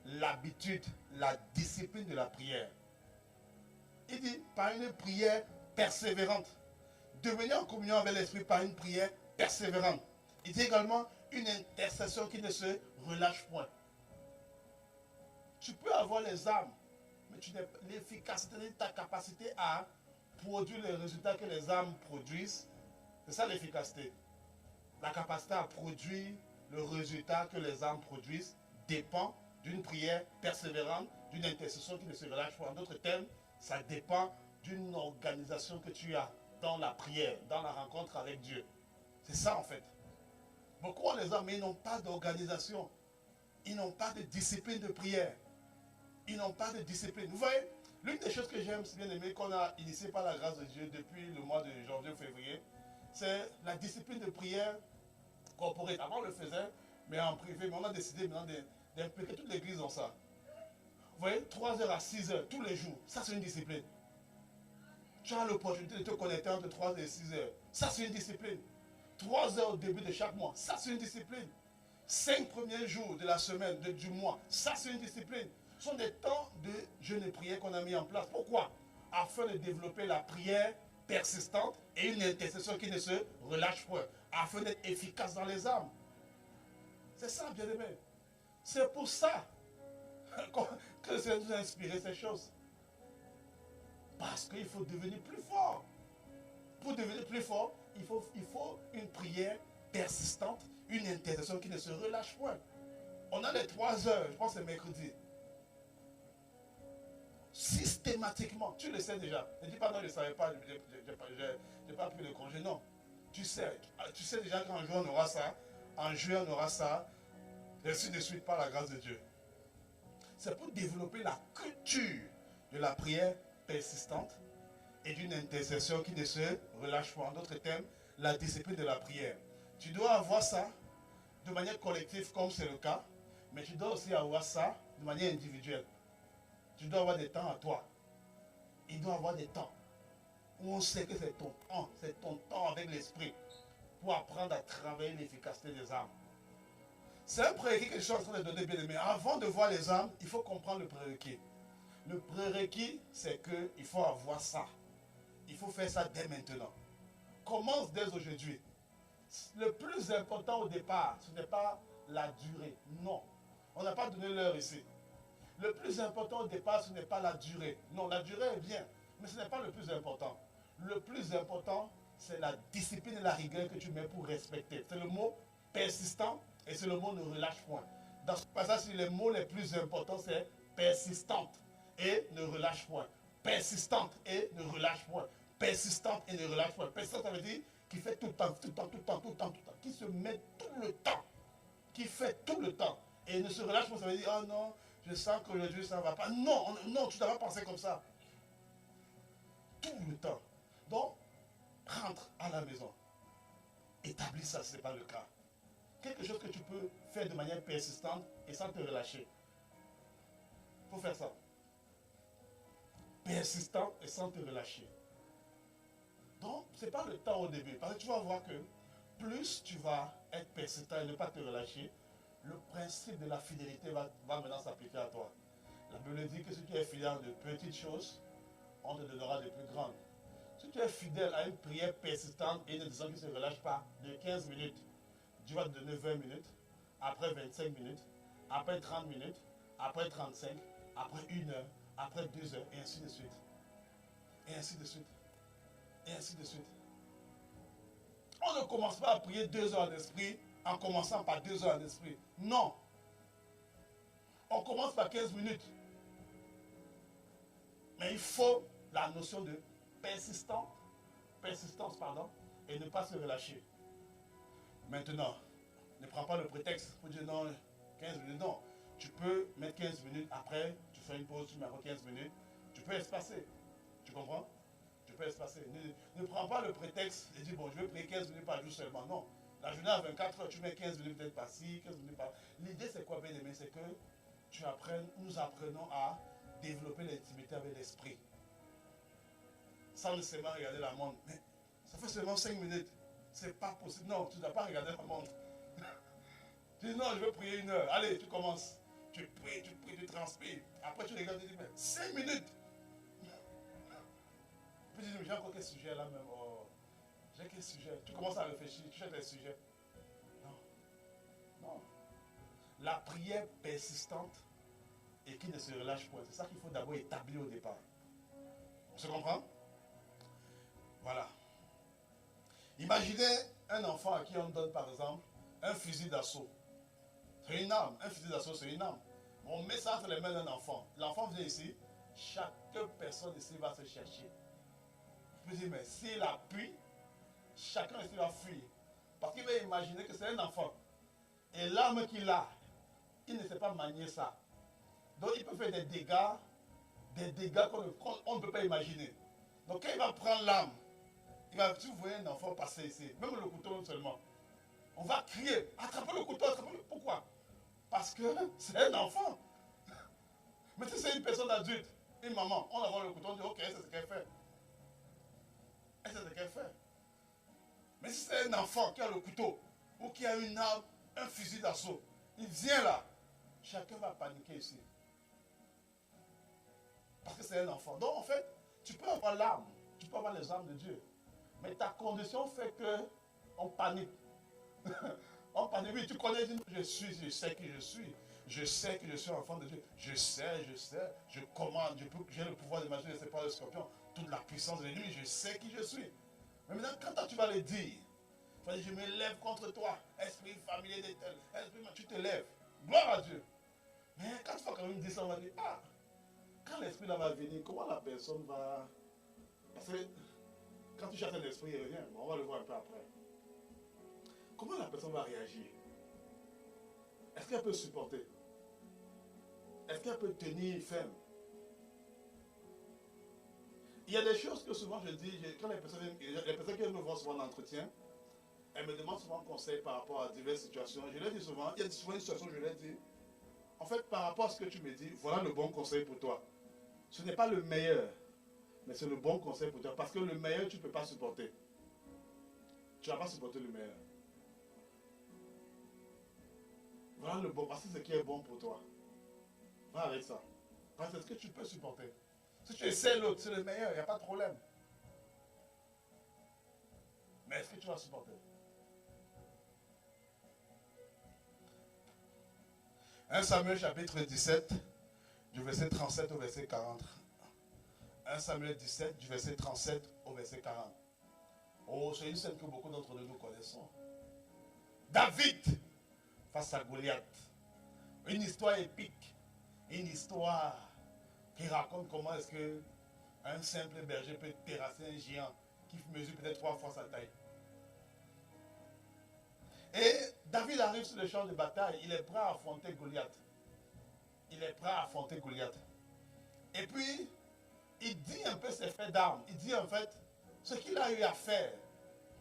l'habitude, la discipline de la prière. Il dit par une prière persévérante. Devenir en communion avec l'Esprit par une prière persévérante. Il dit également une intercession qui ne se relâche point. Tu peux avoir les armes, mais l'efficacité de ta capacité à produire les résultats que les armes produisent, c'est ça l'efficacité. La capacité à produire le résultat que les armes produisent dépend d'une prière persévérante, d'une intercession qui ne se relâche pas. En d'autres termes, ça dépend d'une organisation que tu as dans la prière, dans la rencontre avec Dieu. C'est ça en fait. Beaucoup ont les armes, mais ils n'ont pas d'organisation. Ils n'ont pas de discipline de prière. Ils n'ont pas de discipline. Vous voyez, l'une des choses que j'aime, c'est bien aimé, qu'on a initié par la grâce de Dieu depuis le mois de janvier ou février, c'est la discipline de prière corporate. Avant on le faisait, mais en privé, mais on a décidé maintenant d'impliquer toute l'église dans ça. Vous voyez, 3h à 6h tous les jours, ça c'est une discipline. Tu as l'opportunité de te connecter entre 3h et 6h, ça c'est une discipline. 3 heures au début de chaque mois, ça c'est une discipline. 5 premiers jours de la semaine, du mois, ça c'est une discipline. Ce sont des temps de jeûne et prière qu'on a mis en place. Pourquoi? Afin de développer la prière persistante et une intercession qui ne se relâche point. Afin d'être efficace dans les âmes. C'est ça, bien aimé. C'est pour ça que ça nous a inspiré ces choses. Parce qu'il faut devenir plus fort. Pour devenir plus fort, il faut une prière persistante, une intercession qui ne se relâche point. On a les 3 heures, je pense que c'est mercredi. Systématiquement, tu le sais déjà. Ne dis pas non, je ne savais pas, je n'ai pas pris le congé. Non, tu sais déjà qu'en juin on aura ça, en juillet on aura ça, et ainsi de suite par la grâce de Dieu. C'est pour développer la culture de la prière persistante et d'une intercession qui ne se relâche pas. En d'autres termes, la discipline de la prière. Tu dois avoir ça de manière collective comme c'est le cas, mais tu dois aussi avoir ça de manière individuelle. Tu dois avoir des temps à toi. Il doit avoir des temps où on sait que c'est ton temps avec l'esprit pour apprendre à travailler l'efficacité des âmes. C'est un prérequis que je suis en train de donner, bien aimé. Avant de voir les âmes, il faut comprendre le prérequis. Le prérequis, c'est qu'il faut avoir ça. Il faut faire ça dès maintenant. Commence dès aujourd'hui. Le plus important au départ, ce n'est pas la durée. Non. On n'a pas donné l'heure ici. Le plus important au départ, ce n'est pas la durée. Non, la durée est bien, mais ce n'est pas le plus important. Le plus important, c'est la discipline et la rigueur que tu mets pour respecter. C'est le mot persistant et c'est le mot ne relâche point. Dans ce passage, les mots les plus importants, c'est persistante et ne relâche point. Persistante et ne relâche point. Persistante et ne relâche point. Persistante, ça veut dire qui fait tout le temps, tout le temps, tout le temps, tout le temps, tout le temps. Qui se met tout le temps. Qui fait tout le temps. Et ne se relâche pas, ça veut dire, oh non, je sens qu'aujourd'hui ça ne va pas. Non, non, tu ne dois pas penser comme ça. Tout le temps. Donc, rentre à la maison. Établis ça, ce n'est pas le cas. Quelque chose que tu peux faire de manière persistante et sans te relâcher. Il faut faire ça. Persistant et sans te relâcher. Donc, ce n'est pas le temps au début. Parce que tu vas voir que plus tu vas être persistant et ne pas te relâcher, le principe de la fidélité va maintenant s'appliquer à toi. La Bible dit que si tu es fidèle de petites choses, on te donnera de plus grandes. Si tu es fidèle à une prière persistante et une décision qui ne se relâche pas de 15 minutes, Dieu va te donner 20 minutes, après 25 minutes, après 30 minutes, après 35, après 1 heure, après 2 heures, et ainsi de suite. Et ainsi de suite. Et ainsi de suite. On ne commence pas à prier 2 heures d'esprit en commençant par 2 heures d'esprit. Non. On commence par 15 minutes. Mais il faut la notion de persistance, et ne pas se relâcher. Maintenant, ne prends pas le prétexte pour dire non, 15 minutes, non. Tu peux mettre 15 minutes, après, tu fais une pause, tu mets encore 15 minutes. Tu peux espacer. Tu comprends? Tu peux espacer. Ne prends pas le prétexte et dis, bon, je vais prier 15 minutes par jour seulement. Non. La journée à 24 heures, tu mets 15 minutes peut-être par-ci, 15 minutes par... L'idée, c'est quoi, bien aimé? C'est que nous apprenons à développer l'intimité avec l'esprit. Sans nécessairement regarder la montre. Mais ça fait seulement 5 minutes. C'est pas possible. Non, tu ne dois pas regarder la montre. Tu dis non, je veux prier 1 heure. Allez, tu commences. Tu pries, tu transpires. Après, tu regardes et tu dis, mais 5 minutes. Puis tu dis, j'ai encore quel sujet là même. Oh, j'ai quel sujet? Tu commences à réfléchir, tu cherches des sujets. Non. Non. La prière persistante et qui ne se relâche point. C'est ça qu'il faut d'abord établir au départ. On se comprend? Voilà. Imaginez un enfant à qui on donne par exemple un fusil d'assaut. C'est une arme. Un fusil d'assaut, c'est une arme. On met ça entre les mains d'un enfant. L'enfant vient ici. Chaque personne ici va se chercher. Je me dis, mais s'il appuie, chacun ici va fuir. Parce qu'il va imaginer que c'est un enfant. Et l'arme qu'il a, il ne sait pas manier ça. Donc il peut faire des dégâts qu'on ne peut pas imaginer. Donc quand il va prendre l'arme, si vous voyez un enfant passer ici, même le couteau seulement, on va crier, attrapez le couteau, attrapez-le. Pourquoi? Parce que c'est un enfant. Mais si c'est une personne adulte, une maman, on va le couteau, on dit, ok, c'est ce qu'elle fait. Et c'est ce qu'elle fait. Mais si c'est un enfant qui a le couteau, ou qui a une arme, un fusil d'assaut, il vient là, chacun va paniquer ici. Parce que c'est un enfant. Donc en fait, tu peux avoir l'arme, tu peux avoir les armes de Dieu. Mais ta condition fait que on panique. On panique. Oui, tu connais, je sais qui je suis. Je sais que je suis enfant de Dieu. Je sais, je commande, j'ai le pouvoir de manger, je ne sais pas le scorpion, toute la puissance de l'ennemi, je sais qui je suis. Mais maintenant, quand tu vas le dire, tu vas dire, je me lève contre toi, esprit familier de tel, tu te lèves. Gloire à Dieu. Mais quand tu vas quand même dire ça, on va dire, ah, quand l'esprit là va venir, comment la personne va... Parce que quand tu cherches un esprit, il revient. On va le voir un peu après. Comment la personne va réagir? Est-ce qu'elle peut supporter? Est-ce qu'elle peut tenir ferme? Il y a des choses que souvent je dis, quand les personnes qui me voient souvent en entretien, elles me demandent souvent conseil par rapport à diverses situations. Je leur dis souvent, il y a souvent une situation où je leur dis, en fait, par rapport à ce que tu me dis, voilà le bon conseil pour toi. Ce n'est pas le meilleur, mais c'est le bon conseil pour toi. Parce que le meilleur, tu ne peux pas supporter. Tu ne vas pas supporter le meilleur. Voilà le bon, parce que c'est ce qui est bon pour toi. Va avec ça. Parce que c'est ce que tu peux supporter. Si tu essaies l'autre, c'est le meilleur, il n'y a pas de problème. Mais est-ce que tu vas supporter? 1 Samuel chapitre 17, du verset 37 au verset 40. 1 Samuel 17, du verset 37 au verset 40. Oh, c'est une scène que beaucoup d'entre nous connaissons. David face à Goliath. Une histoire épique. Une histoire qui raconte comment est-ce que un simple berger peut terrasser un géant qui mesure peut-être 3 fois sa taille. Et David arrive sur le champ de bataille, il est prêt à affronter Goliath. Il est prêt à affronter Goliath. Et puis, il dit un peu ses faits d'armes. Il dit en fait Ce qu'il a eu à faire,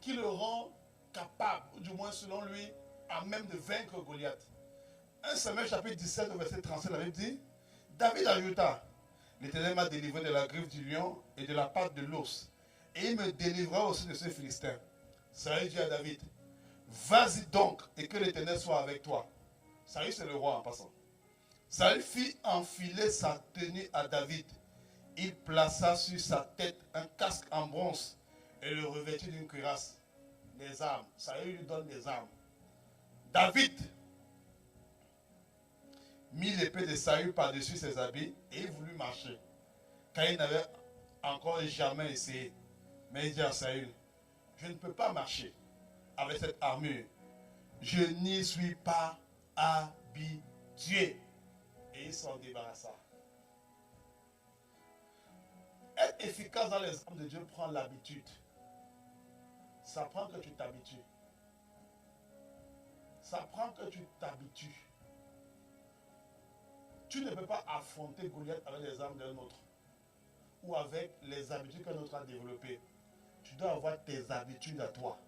qui le rend capable, ou du moins selon lui, à même de vaincre Goliath. 1 Samuel chapitre 17, verset 37, la Bible dit, David ajouta, l'Éternel m'a délivré de la griffe du lion et de la patte de l'ours, et il me délivrera aussi de ce Philistin. Saül dit à David, vas-y donc et que l'Éternel soit avec toi. Saül, c'est le roi en passant. Saül fit enfiler sa tenue à David. Il plaça sur sa tête un casque en bronze et le revêtit d'une cuirasse. Les armes. Saül lui donne des armes. David mit l'épée de Saül par-dessus ses habits et il voulut marcher, car il n'avait encore jamais essayé. Mais il dit à Saül, je ne peux pas marcher avec cette armure. Je n'y suis pas habitué. Et il s'en débarrassa. Être efficace dans les armes de Dieu prend l'habitude. Ça prend que tu t'habitues. Ça prend que tu t'habitues. Tu ne peux pas affronter Goliath avec les armes d'un autre ou avec les habitudes qu'un autre a développées. Tu dois avoir tes habitudes à toi.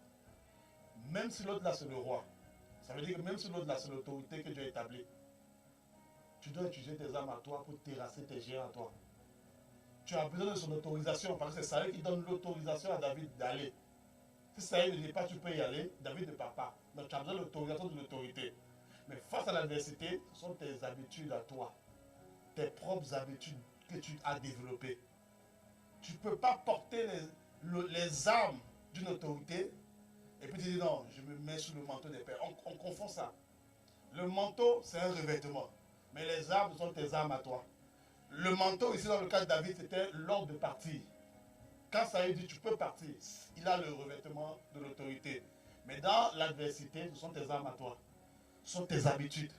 Même si l'autre là c'est le roi. Ça veut dire que même si l'autre là c'est l'autorité que Dieu a établie, tu dois utiliser tes armes à toi pour terrasser tes géants à toi. Tu as besoin de son autorisation parce que c'est Saül qui donne l'autorisation à David d'aller. Si Saül ne dit pas tu peux y aller, David ne part pas. Donc tu as besoin de l'autorisation de l'autorité. Mais face à l'adversité, ce sont tes habitudes à toi. Tes propres habitudes que tu as développées. Tu ne peux pas porter les armes d'une autorité et puis tu dis non, je me mets sous le manteau des pères. On confond ça. Le manteau, c'est un revêtement. Mais les armes sont tes armes à toi. Le manteau, ici dans le cas de David, c'était l'ordre de partir. Quand Saül dit tu peux partir, il a le revêtement de l'autorité. Mais dans l'adversité, ce sont tes armes à toi. Ce sont tes habitudes.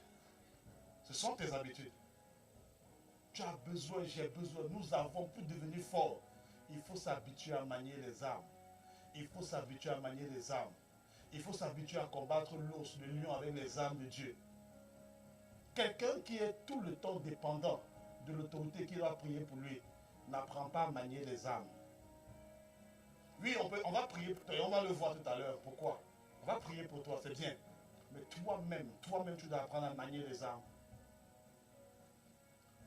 Ce sont tes habitudes. Tu as besoin, j'ai besoin, nous avons pour devenir forts. Il faut s'habituer à manier les armes. Il faut s'habituer à manier les armes. Il faut s'habituer à combattre l'ours, le lion avec les armes de Dieu. Quelqu'un qui est tout le temps dépendant de l'autorité qui doit prier pour lui n'apprend pas à manier les armes. Oui, on va prier pour toi et on va le voir tout à l'heure. Pourquoi? On va prier pour toi, c'est bien. Mais toi-même, tu dois apprendre à manier les armes.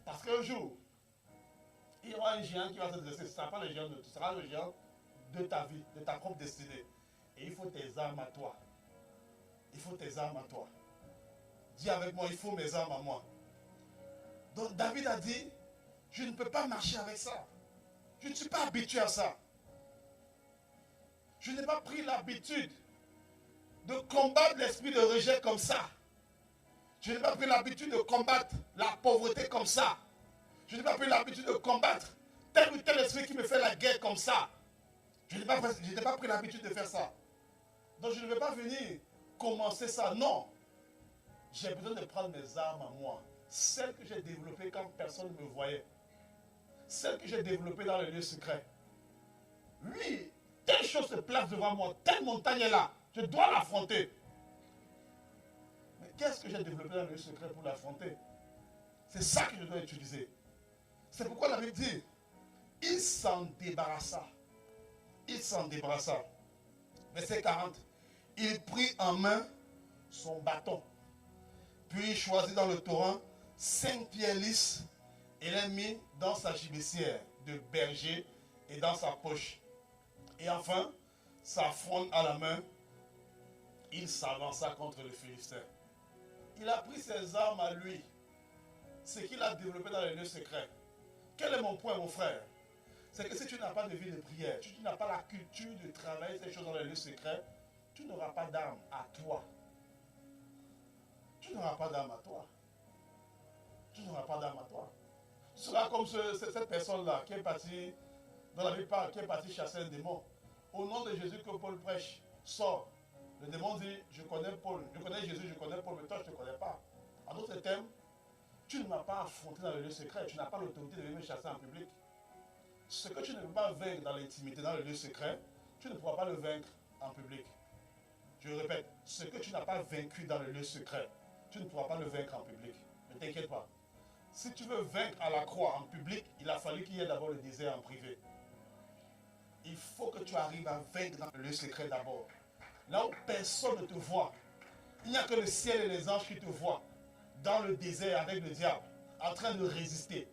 Parce qu'un jour, il y aura un géant qui va se dresser. Ce ne sera pas le géant de tout, ce sera le géant de ta vie, de ta propre destinée. Et il faut tes armes à toi. Il faut tes armes à toi. Dis avec moi, il faut mes armes à moi. Donc David a dit, je ne peux pas marcher avec ça. Je ne suis pas habitué à ça. Je n'ai pas pris l'habitude de combattre l'esprit de rejet comme ça. Je n'ai pas pris l'habitude de combattre la pauvreté comme ça. Je n'ai pas pris l'habitude de combattre tel ou tel esprit qui me fait la guerre comme ça. Je n'ai pas pris l'habitude de faire ça. Donc je ne vais pas venir commencer ça. Non. J'ai besoin de prendre mes armes à moi. Celles que j'ai développées quand personne ne me voyait. Celles que j'ai développées dans le lieu secret. Oui, telle chose se place devant moi. Telle montagne est là. Je dois l'affronter. Mais qu'est-ce que j'ai développé dans le lieu secret pour l'affronter? C'est ça que je dois utiliser. C'est pourquoi la Bible dit, il s'en débarrassa. Il s'en débarrassa. Verset 40. Il prit en main son bâton. Puis il choisit dans le torrent 5 pierres lisses et les mit dans sa gibecière de berger et dans sa poche. Et enfin, sa fronde à la main, il s'avança contre le Philistin. Il a pris ses armes à lui. Ce qu'il a développé dans les lieux secrets. Quel est mon point, mon frère? C'est que si tu n'as pas de vie de prière, si tu n'as pas la culture de travailler ces choses dans les lieux secrets, tu n'auras pas d'armes à toi. Tu n'auras pas d'armes à toi. Tu n'auras pas d'armes à toi. Tu seras comme cette personne-là qui est partie, dans la Bible parle, qui est partie chasser un démon. Au nom de Jésus que Paul prêche, sort. Le démon dit, je connais Paul, je connais Jésus, je connais Paul, mais toi je ne te connais pas. En d'autres termes, tu ne m'as pas affronté dans le lieu secret, tu n'as pas l'autorité de venir me chasser en public. Ce que tu ne peux pas vaincre dans l'intimité, dans le lieu secret, tu ne pourras pas le vaincre en public. Je répète, ce que tu n'as pas vaincu dans le lieu secret, tu ne pourras pas le vaincre en public. Ne t'inquiète pas. Si tu veux vaincre à la croix en public, il a fallu qu'il y ait d'abord le désert en privé. il faut que tu arrives à vaincre dans le lieu secret d'abord. Là où personne ne te voit. Il n'y a que le ciel et les anges qui te voient. Dans le désert avec le diable. En train de résister.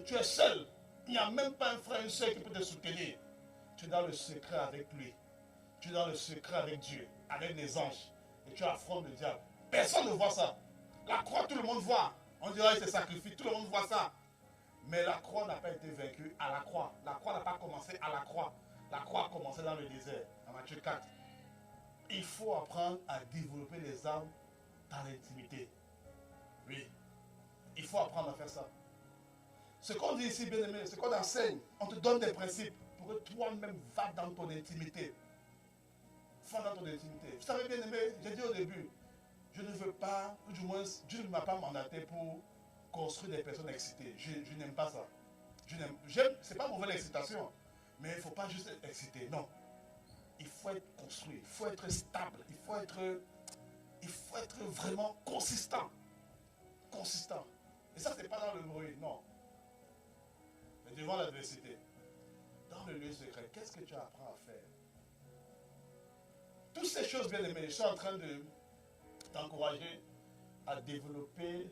Tu es seul. Il n'y a même pas un frère, une soeur qui peut te soutenir. Tu es dans le secret avec lui. Tu es dans le secret avec Dieu. Avec les anges. Et tu affrontes le diable. Personne ne voit ça. La croix, tout le monde voit. On dirait que c'est sacrifié. Tout le monde voit ça. Mais la croix n'a pas été vaincue à la croix. La croix n'a pas commencé à la croix. La croix a commencé dans le désert. En Matthieu 4. Il faut apprendre à développer les armes dans l'intimité. Oui. Il faut apprendre à faire ça. Ce qu'on dit ici, bien aimé, ce qu'on enseigne, on te donne des principes pour que toi-même va dans ton intimité. Va dans ton intimité. Vous savez, bien aimé, j'ai dit au début, je ne veux pas, ou du moins, Dieu ne m'a pas mandaté pour construire des personnes excitées. Je n'aime pas ça. C'est pas mauvaise l'excitation, mais il ne faut pas juste être excité. Non. Il faut être construit, il faut être stable, il faut être vraiment consistant. Consistant. Et ça, ce n'est pas dans le bruit, non. Mais devant l'adversité, dans le lieu secret, qu'est-ce que tu apprends à faire? Toutes ces choses, bien aimées, je suis en train de t'encourager à développer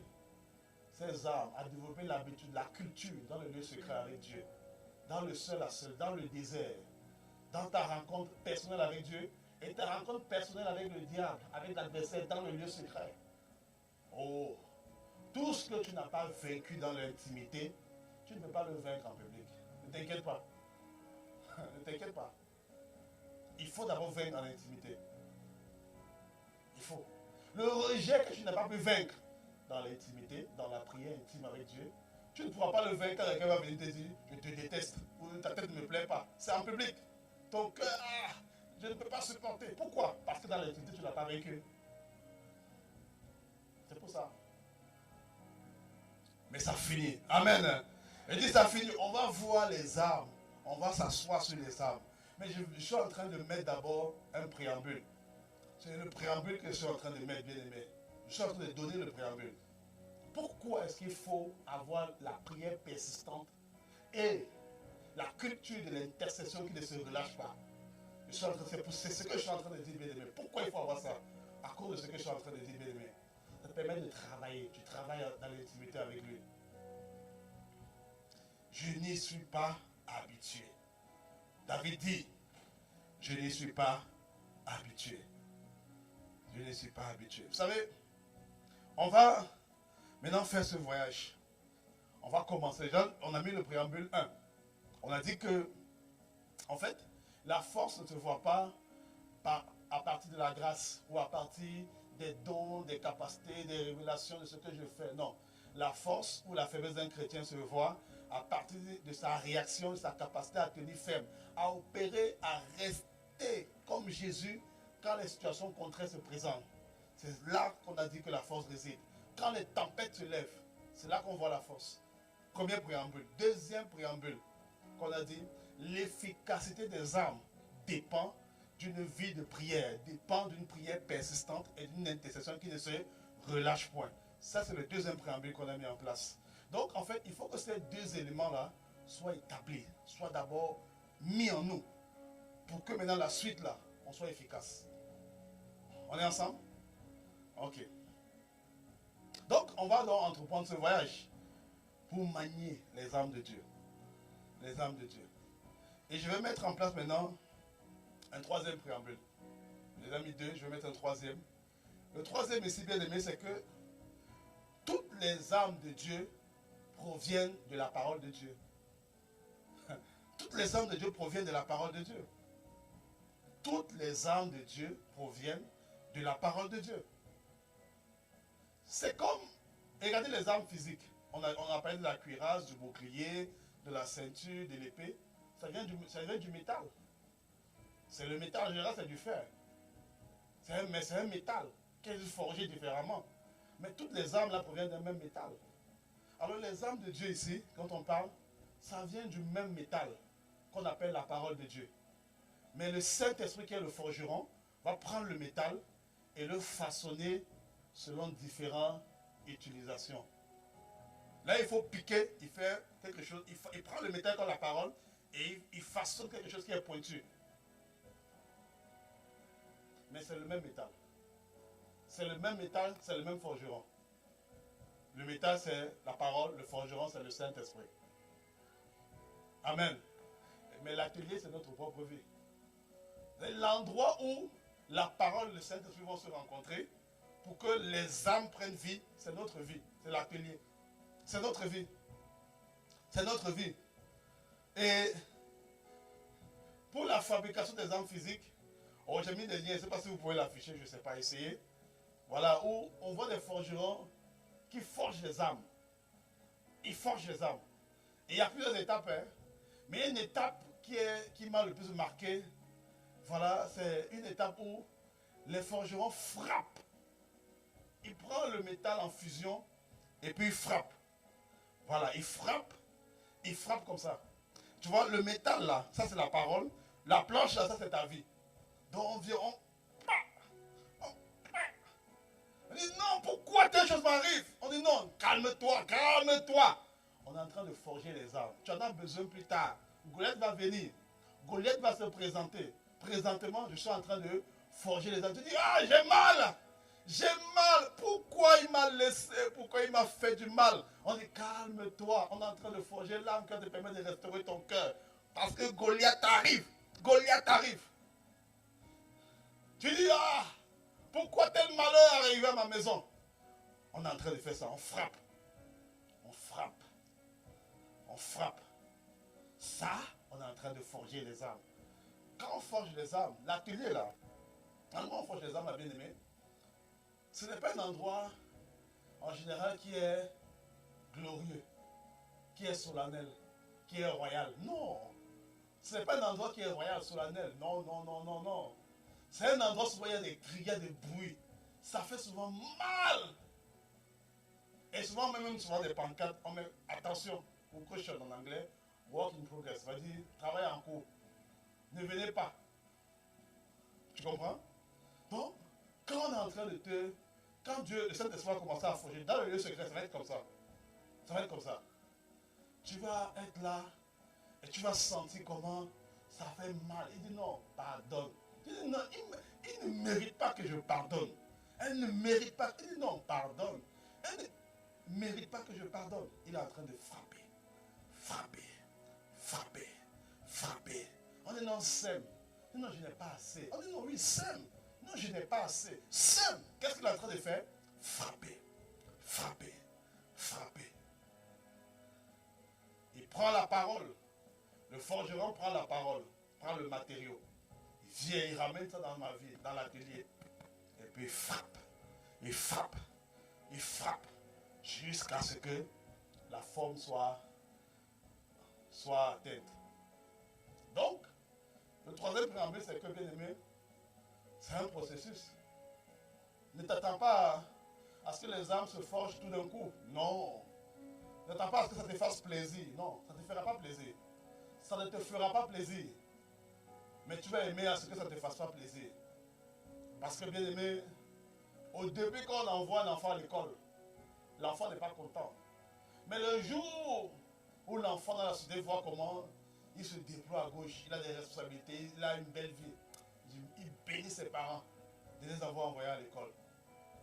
ces armes, à développer l'habitude, la culture dans le lieu secret avec Dieu, dans le seul à seul, dans le désert, dans ta rencontre personnelle avec Dieu et ta rencontre personnelle avec le diable, avec l'adversaire dans le lieu secret. Oh, tout ce que tu n'as pas vaincu dans l'intimité, tu ne peux pas le vaincre en public. Ne t'inquiète pas. Ne t'inquiète pas. Il faut d'abord vaincre dans l'intimité. Il faut. Le rejet que tu n'as pas pu vaincre dans l'intimité, dans la prière intime avec Dieu, tu ne pourras pas le vaincre quand quelqu'un va venir te dire « je te déteste » ou « ta tête ne me plaît pas ». C'est en public. Ton cœur, je ne peux pas supporter. Pourquoi? Parce que dans l'intimité, tu ne l'as pas vaincu. C'est pour ça. Mais ça finit. Amen. Et dit ça finit. On va voir les armes. On va s'asseoir sur les armes. Mais je suis en train de mettre d'abord un préambule. C'est le préambule que je suis en train de mettre, bien aimé. Je suis en train de donner le préambule. Pourquoi est-ce qu'il faut avoir la prière persistante et la culture de l'intercession qui ne se relâche pas? C'est ce que je suis en train de dire, bien aimé. Pourquoi il faut avoir ça? À cause de ce que je suis en train de dire, bien aimé. Ça te permet de travailler. Tu travailles dans l'intimité avec lui. Je n'y suis pas habitué. David dit, je n'y suis pas habitué. Je n'y suis pas habitué. Vous savez, on va maintenant faire ce voyage. On va commencer. Déjà, on a mis le préambule 1. On a dit que, en fait, la force ne se voit pas à partir de la grâce ou à partir des dons, des capacités, des révélations de ce que je fais. Non. La force ou la faiblesse d'un chrétien se voit à partir de sa réaction, de sa capacité à tenir ferme, à opérer, à rester comme Jésus quand les situations contraires se présentent. C'est là qu'on a dit que la force réside. Quand les tempêtes se lèvent, c'est là qu'on voit la force. Premier préambule. Deuxième préambule, qu'on a dit, l'efficacité des armes dépend d'une vie de prière, dépend d'une prière persistante et d'une intercession qui ne se relâche point. Ça, c'est le deuxième préambule qu'on a mis en place. Donc, en fait, il faut que ces deux éléments-là soient établis, soient d'abord mis en nous, pour que maintenant, la suite, là, on soit efficace. On est ensemble? Ok. Donc, on va donc entreprendre ce voyage pour manier les armes de Dieu. Les armes de Dieu. Et je vais mettre en place maintenant un troisième préambule. J'ai déjà mis deux, je vais mettre un troisième. Le troisième ici, bien aimé, c'est que toutes les armes de Dieu proviennent de la parole de Dieu. Toutes les armes de Dieu proviennent de la parole de Dieu. Toutes les armes de Dieu proviennent de la parole de Dieu. C'est comme, regardez les armes physiques. On a parlé de la cuirasse, du bouclier, de la ceinture, de l'épée. Ça vient du métal. C'est le métal, en général, c'est du fer. Mais c'est un métal qui est forgé différemment. Mais toutes les armes là proviennent d'un même métal. Alors les armes de Dieu ici, quand on parle, ça vient du même métal qu'on appelle la parole de Dieu. Mais le Saint-Esprit qui est le forgeron va prendre le métal et le façonner selon différentes utilisations. Là, il faut piquer, il fait quelque chose, il prend le métal comme la parole Et il façonne quelque chose qui est pointu. Mais c'est le même métal. C'est le même métal, c'est le même forgeron. Le métal, c'est la parole, le forgeron, c'est le Saint-Esprit. Amen. Mais l'atelier, c'est notre propre vie. C'est l'endroit où la parole et le Saint-Esprit vont se rencontrer pour que les âmes prennent vie. C'est notre vie. C'est l'atelier. C'est notre vie. C'est notre vie. Et pour la fabrication des âmes physiques, oh, j'ai mis des liens, je ne sais pas si vous pouvez l'afficher, je ne sais pas, essayer. Voilà, où on voit des forgerons qui forgent les âmes. Ils forgent les âmes. Et il y a plusieurs étapes, hein. Mais il y a une étape qui m'a le plus marqué. Voilà, c'est une étape où les forgerons frappent. Ils prennent le métal en fusion et puis ils frappent. Voilà, ils frappent comme ça. Tu vois, le métal là, ça c'est la parole. La planche là, ça c'est ta vie. Donc on vient, on dit non, pourquoi telle chose m'arrive? On dit non, calme-toi, calme-toi. On est en train de forger les âmes. Tu en as besoin plus tard. Goliath va venir. Goliath va se présenter. Présentement, je suis en train de forger les âmes. Tu dis, ah, j'ai mal. J'ai mal. Pourquoi il m'a laissé? Pourquoi il m'a fait du mal? On dit, calme-toi. On est en train de forger l'âme qui te permet de restaurer ton cœur. Parce que Goliath arrive. Goliath arrive. Tu dis, ah, pourquoi tel malheur est arrivé à ma maison? On est en train de faire ça. On frappe. On frappe. On frappe. Ça, on est en train de forger les âmes. Quand on forge les âmes, l'atelier là, quand on forge les âmes, bien aimé, ce n'est pas un endroit en général qui est glorieux, qui est solennel, qui est royal. Non. Ce n'est pas un endroit qui est royal, solennel. Non, non, non, non, non. C'est un endroit où il y a des cris, il y a des bruits. Ça fait souvent mal. Et souvent, même souvent des pancartes, on met attention, ou caution en anglais, work in progress, ça veut dire travail en cours. Ne venez pas. Tu comprends? Donc, quand on est en train de te... Quand Dieu, le Saint-Esprit va commencer à forger, dans le lieu secret, ça va être comme ça. Ça va être comme ça. Tu vas être là et tu vas sentir comment ça fait mal. Il dit non, pardonne. Il dit non, il ne mérite pas que je pardonne. Elle ne mérite pas. Il dit non, pardonne. Elle ne mérite pas que je pardonne. Il est en train de frapper. Frapper. Frapper. Frapper. On dit non, sème. Non, je n'ai pas assez. On dit non, oui, sème. Non, je n'ai pas assez. Sème. Qu'est-ce qu'il est en train de faire? Frapper. Frapper. Frapper. Il prend la parole. Le forgeron prend la parole, prend le matériau. Il vient, il ramène ça dans ma vie, dans l'atelier. Et puis il frappe. Il frappe. Il frappe. Jusqu'à ce que la forme soit atteinte. Donc, le troisième préambule, c'est que, bien aimé, c'est un processus. Ne t'attends pas à ce que les âmes se forgent tout d'un coup. Non. Ne t'attends pas à ce que ça te fasse plaisir. Non, ça ne te fera pas plaisir. Ça ne te fera pas plaisir. Mais tu vas aimer à ce que ça ne te fasse pas plaisir. Parce que, bien aimé, au début, quand on envoie un enfant à l'école, l'enfant n'est pas content. Mais le jour où l'enfant dans la société voit comment il se déploie à gauche, il a des responsabilités, il a une belle vie, il bénit ses parents de les avoir envoyés à l'école.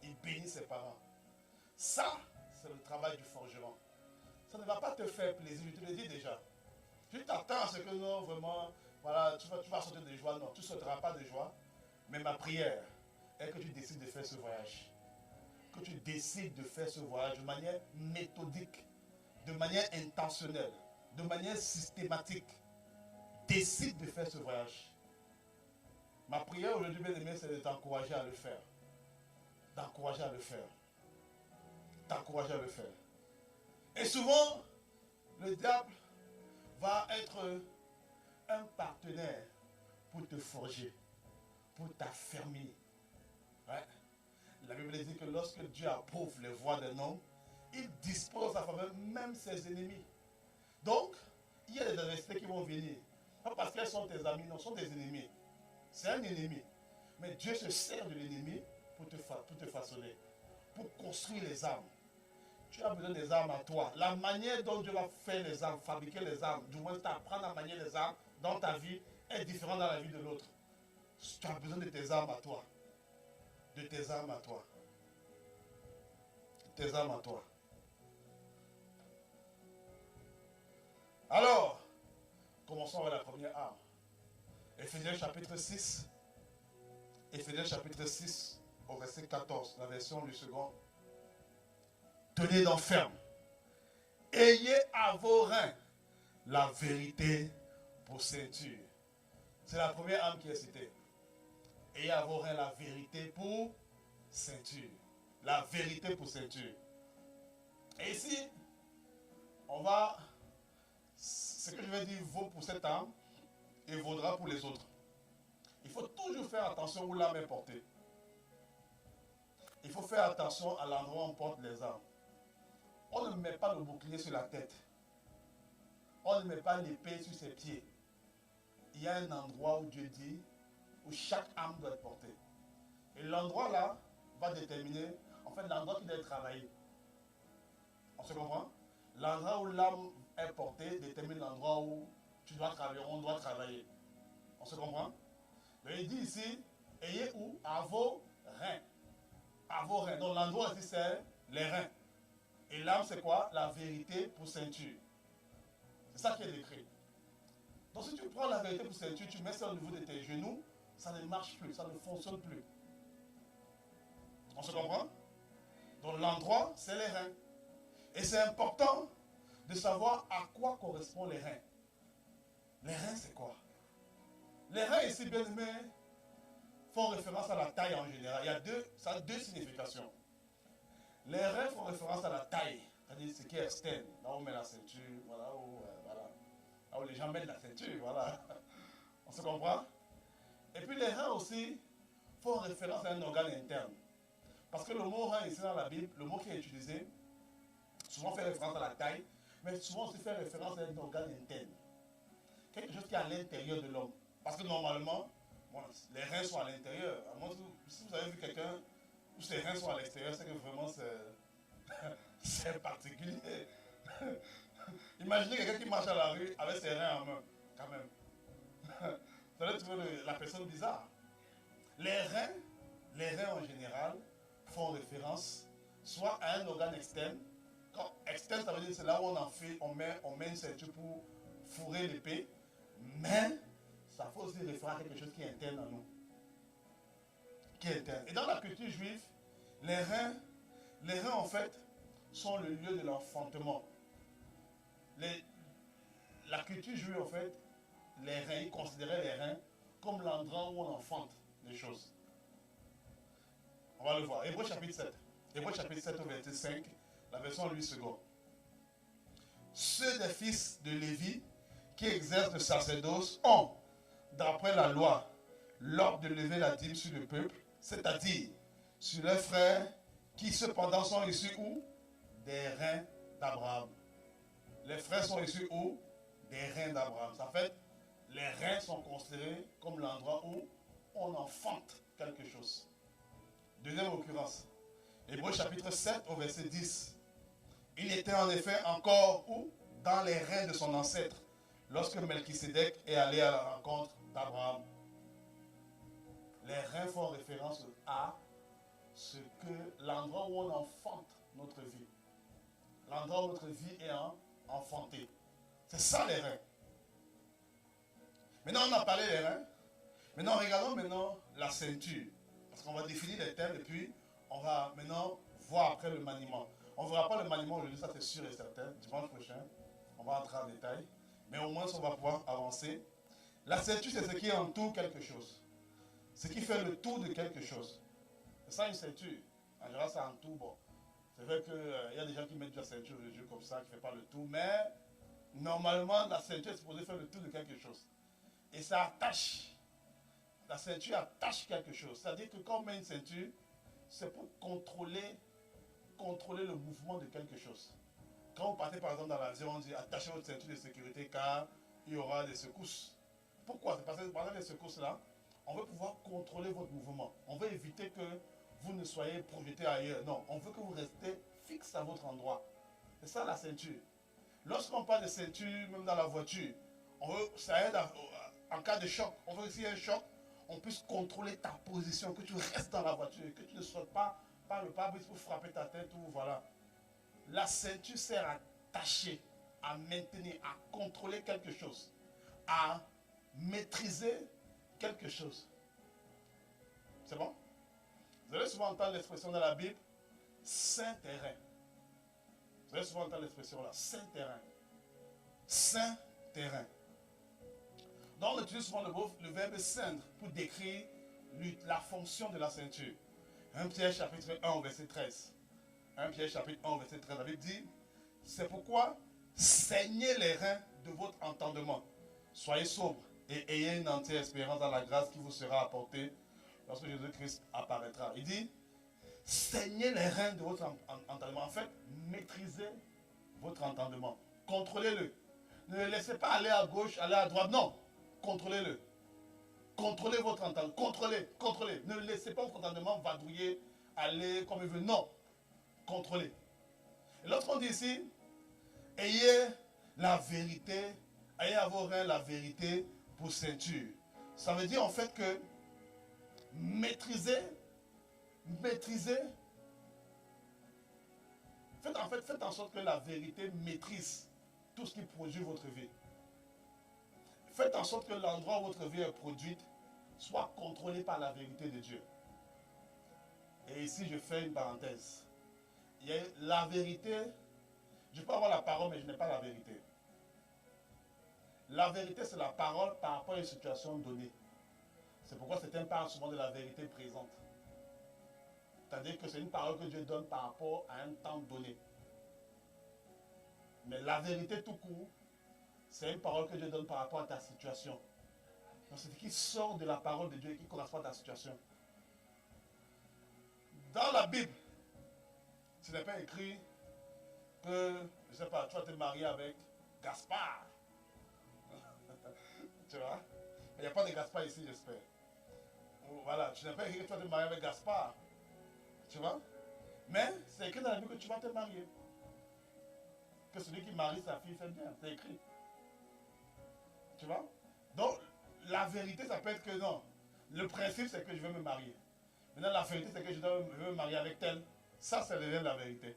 Il bénit ses parents. Ça, c'est le travail du forgeron. Ça ne va pas te faire plaisir, je te le dis déjà. Tu t'attends à ce que non, vraiment, voilà, tu vas sauter de joie. Non, tu ne sauteras pas de joie. Mais ma prière est que tu décides de faire ce voyage. Que tu décides de faire ce voyage de manière méthodique, de manière intentionnelle, de manière systématique. Décide de faire ce voyage. Ma prière aujourd'hui, bien aimé, c'est de t'encourager à le faire. D'encourager à le faire. T'encourager à le faire. Et souvent, le diable va être un partenaire pour te forger, pour t'affermir. Ouais. La Bible dit que lorsque Dieu approuve les voies d'un homme, il dispose à faveur même ses ennemis. Donc, il y a des adversités qui vont venir. Pas parce qu'elles sont tes amis, non, ce sont des ennemis. C'est un ennemi. Mais Dieu se sert de l'ennemi pour te façonner, pour construire les âmes. Tu as besoin des armes à toi. La manière dont Dieu va faire les armes, fabriquer les armes, du moins t'apprendre à manier les armes dans ta vie est différent dans la vie de l'autre. Tu as besoin de tes armes à toi. De tes armes à toi. Tes armes à toi. Alors, commençons avec la première arme. Éphésiens chapitre 6. Éphésiens chapitre 6 au verset 14, la version du second. Tenez donc ferme. Ayez à vos reins la vérité pour ceinture. C'est la première arme qui est citée. Ayez à vos reins la vérité pour ceinture. La vérité pour ceinture. Et ici, on va... Ce que je vais dire vaut pour cette arme et vaudra pour les autres. Il faut toujours faire attention où l'âme est portée. Il faut faire attention à l'endroit où on porte les armes. On ne met pas le bouclier sur la tête. On ne met pas l'épée sur ses pieds. Il y a un endroit où Dieu dit, où chaque arme doit être portée. Et l'endroit là va déterminer, en fait, l'endroit qui doit être travaillé. On se comprend? L'endroit où l'âme est portée détermine l'endroit où tu dois travailler, on doit travailler. On se comprend? Mais il dit ici, ayez où? À vos reins. À vos reins. Donc l'endroit ici c'est les reins. Et l'âme c'est quoi? La vérité pour ceinture. C'est ça qui est décrit. Donc si tu prends la vérité pour ceinture, tu mets ça au niveau de tes genoux, ça ne marche plus, ça ne fonctionne plus. On se comprend? Donc l'endroit c'est les reins. Et c'est important de savoir à quoi correspondent les reins. Les reins c'est quoi? Les reins ici bien aimés font référence à la taille en général. Ça a deux significations. Les reins font référence à la taille, c'est-à-dire ce qui est externe, là où on met la ceinture, voilà, là où les gens mettent la ceinture, voilà. On se comprend? Et puis les reins aussi font référence à un organe interne. Parce que le mot rein ici dans la Bible, le mot qui est utilisé, souvent fait référence à la taille, mais souvent aussi fait référence à un organe interne. Quelque chose qui est à l'intérieur de l'homme. Parce que normalement, bon, les reins sont à l'intérieur. Si vous avez vu quelqu'un où ses reins sont à l'extérieur, c'est que vraiment c'est particulier. Imaginez quelqu'un qui marche à la rue avec ses reins en main, quand même. Vous allez trouver la personne bizarre. Les reins en général font référence soit à un organe externe. Quand externe, ça veut dire que c'est là où on met une ceinture pour fourrer l'épée. Mais ça faut aussi référer à quelque chose qui est interne en nous. Qui est interne. Et dans la culture juive, les reins en fait sont le lieu de l'enfantement. La culture juive en fait, les reins, ils considéraient les reins comme l'endroit où on enfante les choses. On va le voir. Hébreux chapitre 7. Hébreux chapitre 7 au verset 5, la version 8 secondes. Ceux des fils de Lévi qui exercent le sacerdoce ont, d'après la loi, l'ordre de lever la dîme sur le peuple, c'est-à-dire sur leurs frères qui cependant sont issus où? Des reins d'Abraham. Les frères sont issus où? Des reins d'Abraham. En fait, les reins sont considérés comme l'endroit où on enfante quelque chose. Deuxième occurrence, Hébreux chapitre 7 au verset 10. Il était en effet encore où? Dans les reins de son ancêtre, lorsque Melchisédek est allé à la rencontre d'Abraham. Les reins font référence à l'endroit où on enfante notre vie. L'endroit où notre vie est enfantée. C'est ça les reins. Maintenant on a parlé des reins. Maintenant regardons la ceinture. Parce qu'on va définir les termes et puis on va maintenant voir après le maniement. On ne verra pas le maniement aujourd'hui, ça c'est sûr et certain. Dimanche prochain, on va entrer en détail. Mais au moins on va pouvoir avancer. La ceinture c'est ce qui entoure quelque chose. Ce qui fait le tour de quelque chose. C'est ça une ceinture. En général ça entoure. Bon. C'est vrai qu'il y a des gens qui mettent de la ceinture de Dieu comme ça, qui ne fait pas le tour. Mais normalement la ceinture est supposée faire le tour de quelque chose. Et ça attache. La ceinture attache quelque chose. C'est-à-dire que quand on met une ceinture, c'est pour contrôler le mouvement de quelque chose. Quand vous partez par exemple dans l'avion, on dit attachez votre ceinture de sécurité car il y aura des secousses. Pourquoi? C'est parce que pendant les secousses là, on veut pouvoir contrôler votre mouvement. On veut éviter que vous ne soyez projeté ailleurs. Non, on veut que vous restez fixe à votre endroit. C'est ça la ceinture. Lorsqu'on parle de ceinture, même dans la voiture, ça aide en cas de choc. On veut que s'il y a un choc, on puisse contrôler ta position, que tu restes dans la voiture, que tu ne sautes pas par le pare-brise pour frapper ta tête ou voilà. La ceinture sert à tâcher, à maintenir, à contrôler quelque chose, à maîtriser quelque chose. C'est bon? Vous allez souvent entendre l'expression dans la Bible, saint terrain. Vous allez souvent entendre l'expression là, saint terrain. Saint terrain. Donc on utilise souvent le verbe ceindre pour décrire la fonction de la ceinture. 1 Pierre chapitre 1 verset 13. 1 Pierre chapitre 1 verset 13. La Bible dit, c'est pourquoi saignez les reins de votre entendement. Soyez sobres et ayez une entière espérance dans la grâce qui vous sera apportée lorsque Jésus-Christ apparaîtra. Il dit, saignez les reins de votre entendement. En fait, maîtrisez votre entendement. Contrôlez-le. Ne le laissez pas aller à gauche, aller à droite. Non. Contrôlez-le. Contrôlez votre entendement. Contrôlez. Ne laissez pas votre entendement vadrouiller, aller comme il veut. Non. Contrôlez. Et lorsqu'on dit ici, ayez la vérité, ayez à vos reins la vérité pour ceinture. Ça veut dire en fait que maîtrisez. Faites en sorte que la vérité maîtrise tout ce qui produit votre vie. Faites en sorte que l'endroit où votre vie est produite soit contrôlé par la vérité de Dieu. Et ici, je fais une parenthèse. Il y a la vérité. Je peux avoir la parole, mais je n'ai pas la vérité. La vérité, c'est la parole par rapport à une situation donnée. C'est pourquoi certains parlent souvent de la vérité présente. C'est-à-dire que c'est une parole que Dieu donne par rapport à un temps donné. Mais la vérité tout court, c'est une parole que Dieu donne par rapport à ta situation. Donc c'est ce qui sort de la parole de Dieu et qui correspond à ta situation. Dans la Bible, ce n'est pas écrit que, je ne sais pas, tu vas te marier avec Gaspard. Tu vois? Il n'y a pas de Gaspard ici, j'espère. Voilà, tu n'as pas écrit que tu vas te marier avec Gaspard. Tu vois? Mais c'est écrit dans la Bible que tu vas te marier. Que celui qui marie sa fille fait bien. C'est écrit. Tu vois? Donc, la vérité, ça peut être que non. Le principe, c'est que je veux me marier. Maintenant, la vérité, c'est que je veux me marier avec tel. Ça devient la vérité.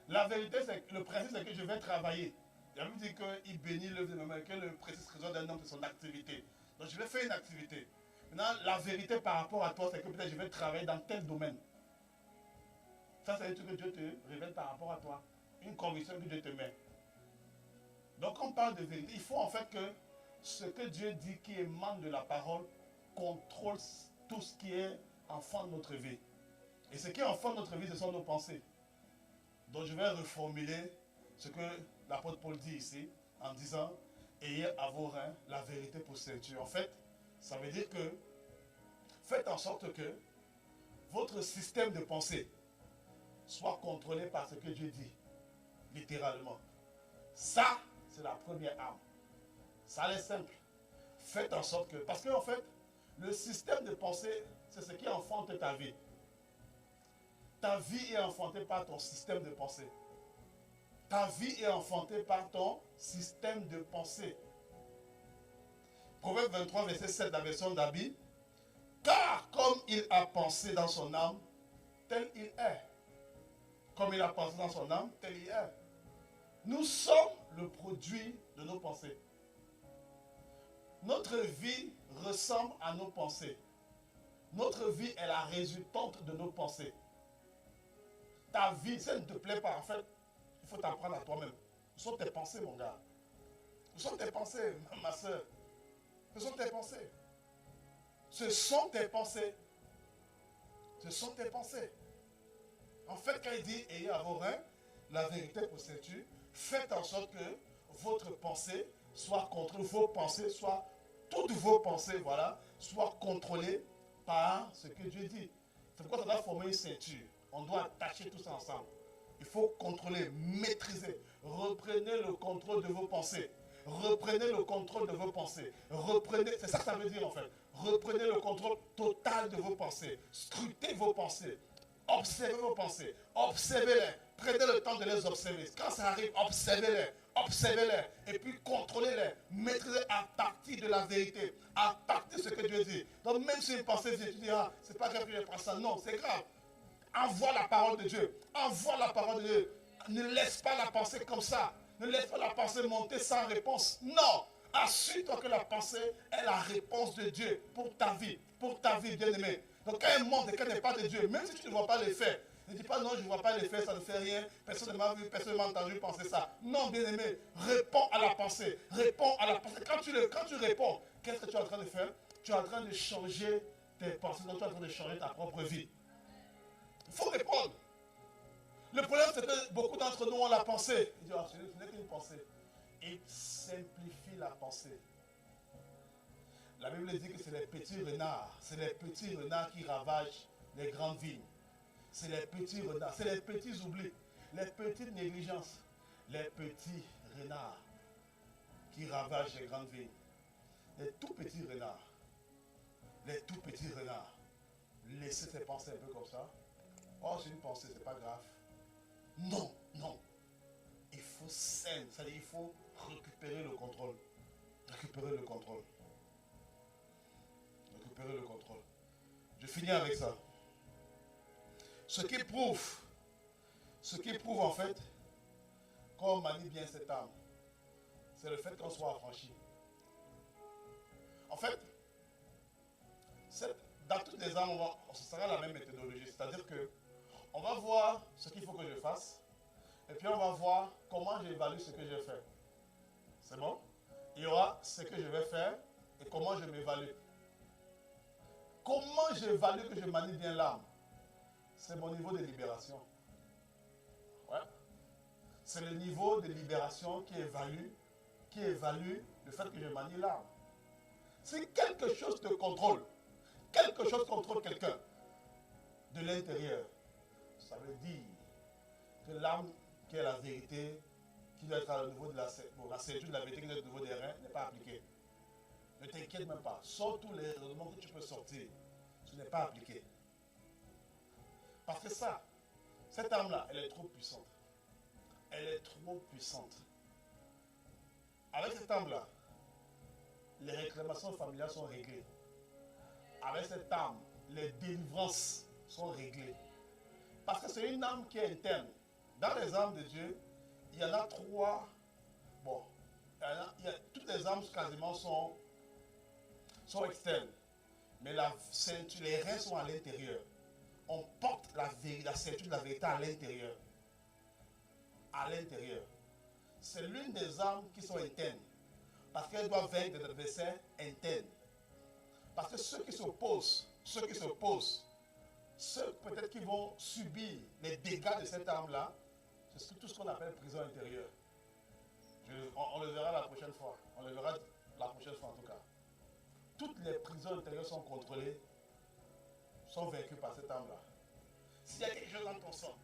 La vérité, c'est que le principe, c'est que je vais travailler. Il a même dit qu'il bénit l'œuvre de ma main, que le précieux trésor d'un homme, c'est son activité. Donc, je vais faire une activité. Maintenant, la vérité par rapport à toi, c'est que peut-être je vais travailler dans tel domaine. Ça, c'est un truc que Dieu te révèle par rapport à toi. Une conviction que Dieu te met. Donc, quand on parle de vérité, il faut en fait que ce que Dieu dit qui émane de la parole contrôle tout ce qui est enfant de notre vie. Et ce qui est enfant de notre vie, ce sont nos pensées. Donc, je vais reformuler ce que l'apôtre Paul dit ici en disant ayez à vos reins la vérité pour ceinture. En fait, ça veut dire que faites en sorte que votre système de pensée soit contrôlé par ce que Dieu dit, littéralement. Ça, c'est la première arme. Ça est simple. Faites en sorte que... Parce qu'en fait, le système de pensée, c'est ce qui enfante ta vie. Ta vie est enfantée par ton système de pensée. Ta vie est enfantée par ton système de pensée. Proverbe 23, verset 7, la version d'Abi. Car comme il a pensé dans son âme, tel il est. Comme il a pensé dans son âme, tel il est. Nous sommes le produit de nos pensées. Notre vie ressemble à nos pensées. Notre vie est la résultante de nos pensées. Ta vie, si elle ne te plaît pas, en fait, il faut t'apprendre à toi-même. Ce sont tes pensées, mon gars. Ce sont tes pensées, ma soeur. Ce sont tes pensées. Ce sont tes pensées. Ce sont tes pensées. En fait, quand il dit ayez à vos reins la vérité pour ceinture, faites en sorte que votre pensée soit contrôlée, vos pensées soient, toutes vos pensées, voilà, soient contrôlées par ce que Dieu dit. C'est pourquoi ça doit former une ceinture. On doit attacher tout ça ensemble. Il faut contrôler, maîtriser. Reprenez le contrôle de vos pensées. reprenez le contrôle de vos pensées. Reprenez, c'est ça que ça veut dire en fait. Reprenez le contrôle total de vos pensées. Scrutez vos pensées. Observez vos pensées. Observez-les. Prenez le temps de les observer. Quand ça arrive, observez-les. Observez-les. Et puis contrôlez-les. Maîtrisez à partir de la vérité. À partir de ce que Dieu dit. Donc même si une pensée vient, tu dis, ah, c'est pas grave que je pense ça. Non, c'est grave. Envoie la parole de Dieu. Envoie la parole de Dieu. Ne laisse pas la pensée comme ça. Ne laisse pas la pensée monter sans réponse. Non. Assure-toi que la pensée est la réponse de Dieu pour ta vie bien-aimée. Donc quand elle monte et qu'elle n'est pas de Dieu, même si tu ne vois pas les faits, ne dis pas non, je ne vois pas les faits, ça ne fait rien, personne ne m'a vu, personne ne m'a entendu penser ça. Non, bien-aimé, réponds à la pensée. Réponds à la pensée. Quand tu réponds, qu'est-ce que tu es en train de faire? Tu es en train de changer tes pensées, donc tu es en train de changer ta propre vie. Il faut répondre. Le problème, c'est que beaucoup d'entre nous ont la pensée. Ils disent, ah, ce n'est qu'une pensée. Il simplifie la pensée. La Bible dit que c'est les petits renards. C'est les petits renards qui ravagent les grandes vignes. C'est les petits renards. C'est les petits oublis. Les petites négligences. Les petits renards qui ravagent les grandes vignes. Les tout petits renards. Les tout petits renards. Laissez ces pensées un peu comme ça. Oh, c'est une pensée, c'est pas grave. Non, non. Il faut saine, c'est-à-dire il faut récupérer le contrôle. Récupérer le contrôle. Récupérer le contrôle. Je finis avec ça. Ce qui prouve en fait qu'on manie bien cette âme, c'est le fait qu'on soit affranchi. En fait, dans toutes les âmes, ce sera la même méthodologie. C'est-à-dire que on va voir ce qu'il faut que je fasse. Et puis on va voir comment j'évalue ce que j'ai fait. C'est bon? Il y aura ce que je vais faire et comment je m'évalue. Comment j'évalue que je manie bien l'âme? C'est mon niveau de libération. Ouais. C'est le niveau de libération qui évalue le fait que je manie l'âme. Si quelque chose te contrôle, quelque chose contrôle quelqu'un de l'intérieur, ça veut dire que l'âme qui est la vérité, qui doit être au niveau de la ceinture de la vérité, qui doit être au niveau des reins, n'est pas appliquée. Ne t'inquiète même pas. Sors tous les raisonnements que tu peux sortir. Ce n'est pas appliqué. Parce que cette âme-là, elle est trop puissante. Elle est trop puissante. Avec cette âme-là, les réclamations familiales sont réglées. Avec cette âme, les délivrances sont réglées. Parce que c'est une âme qui est interne. Dans les âmes de Dieu, il y en a trois. Bon, toutes les âmes quasiment sont externes. Mais les reins sont à l'intérieur. On porte la ceinture de la vérité à l'intérieur. À l'intérieur. C'est l'une des âmes qui sont internes. Parce qu'elles doivent vaincre des adversaires internes. Parce que ceux qui s'opposent, ceux peut-être qui vont subir les dégâts de cette âme-là, c'est tout ce qu'on appelle prison intérieure. On le verra la prochaine fois. On le verra la prochaine fois en tout cas. Toutes les prisons intérieures sont contrôlées, sont vaincues par cette âme-là. S'il y a quelque chose dans ton sang,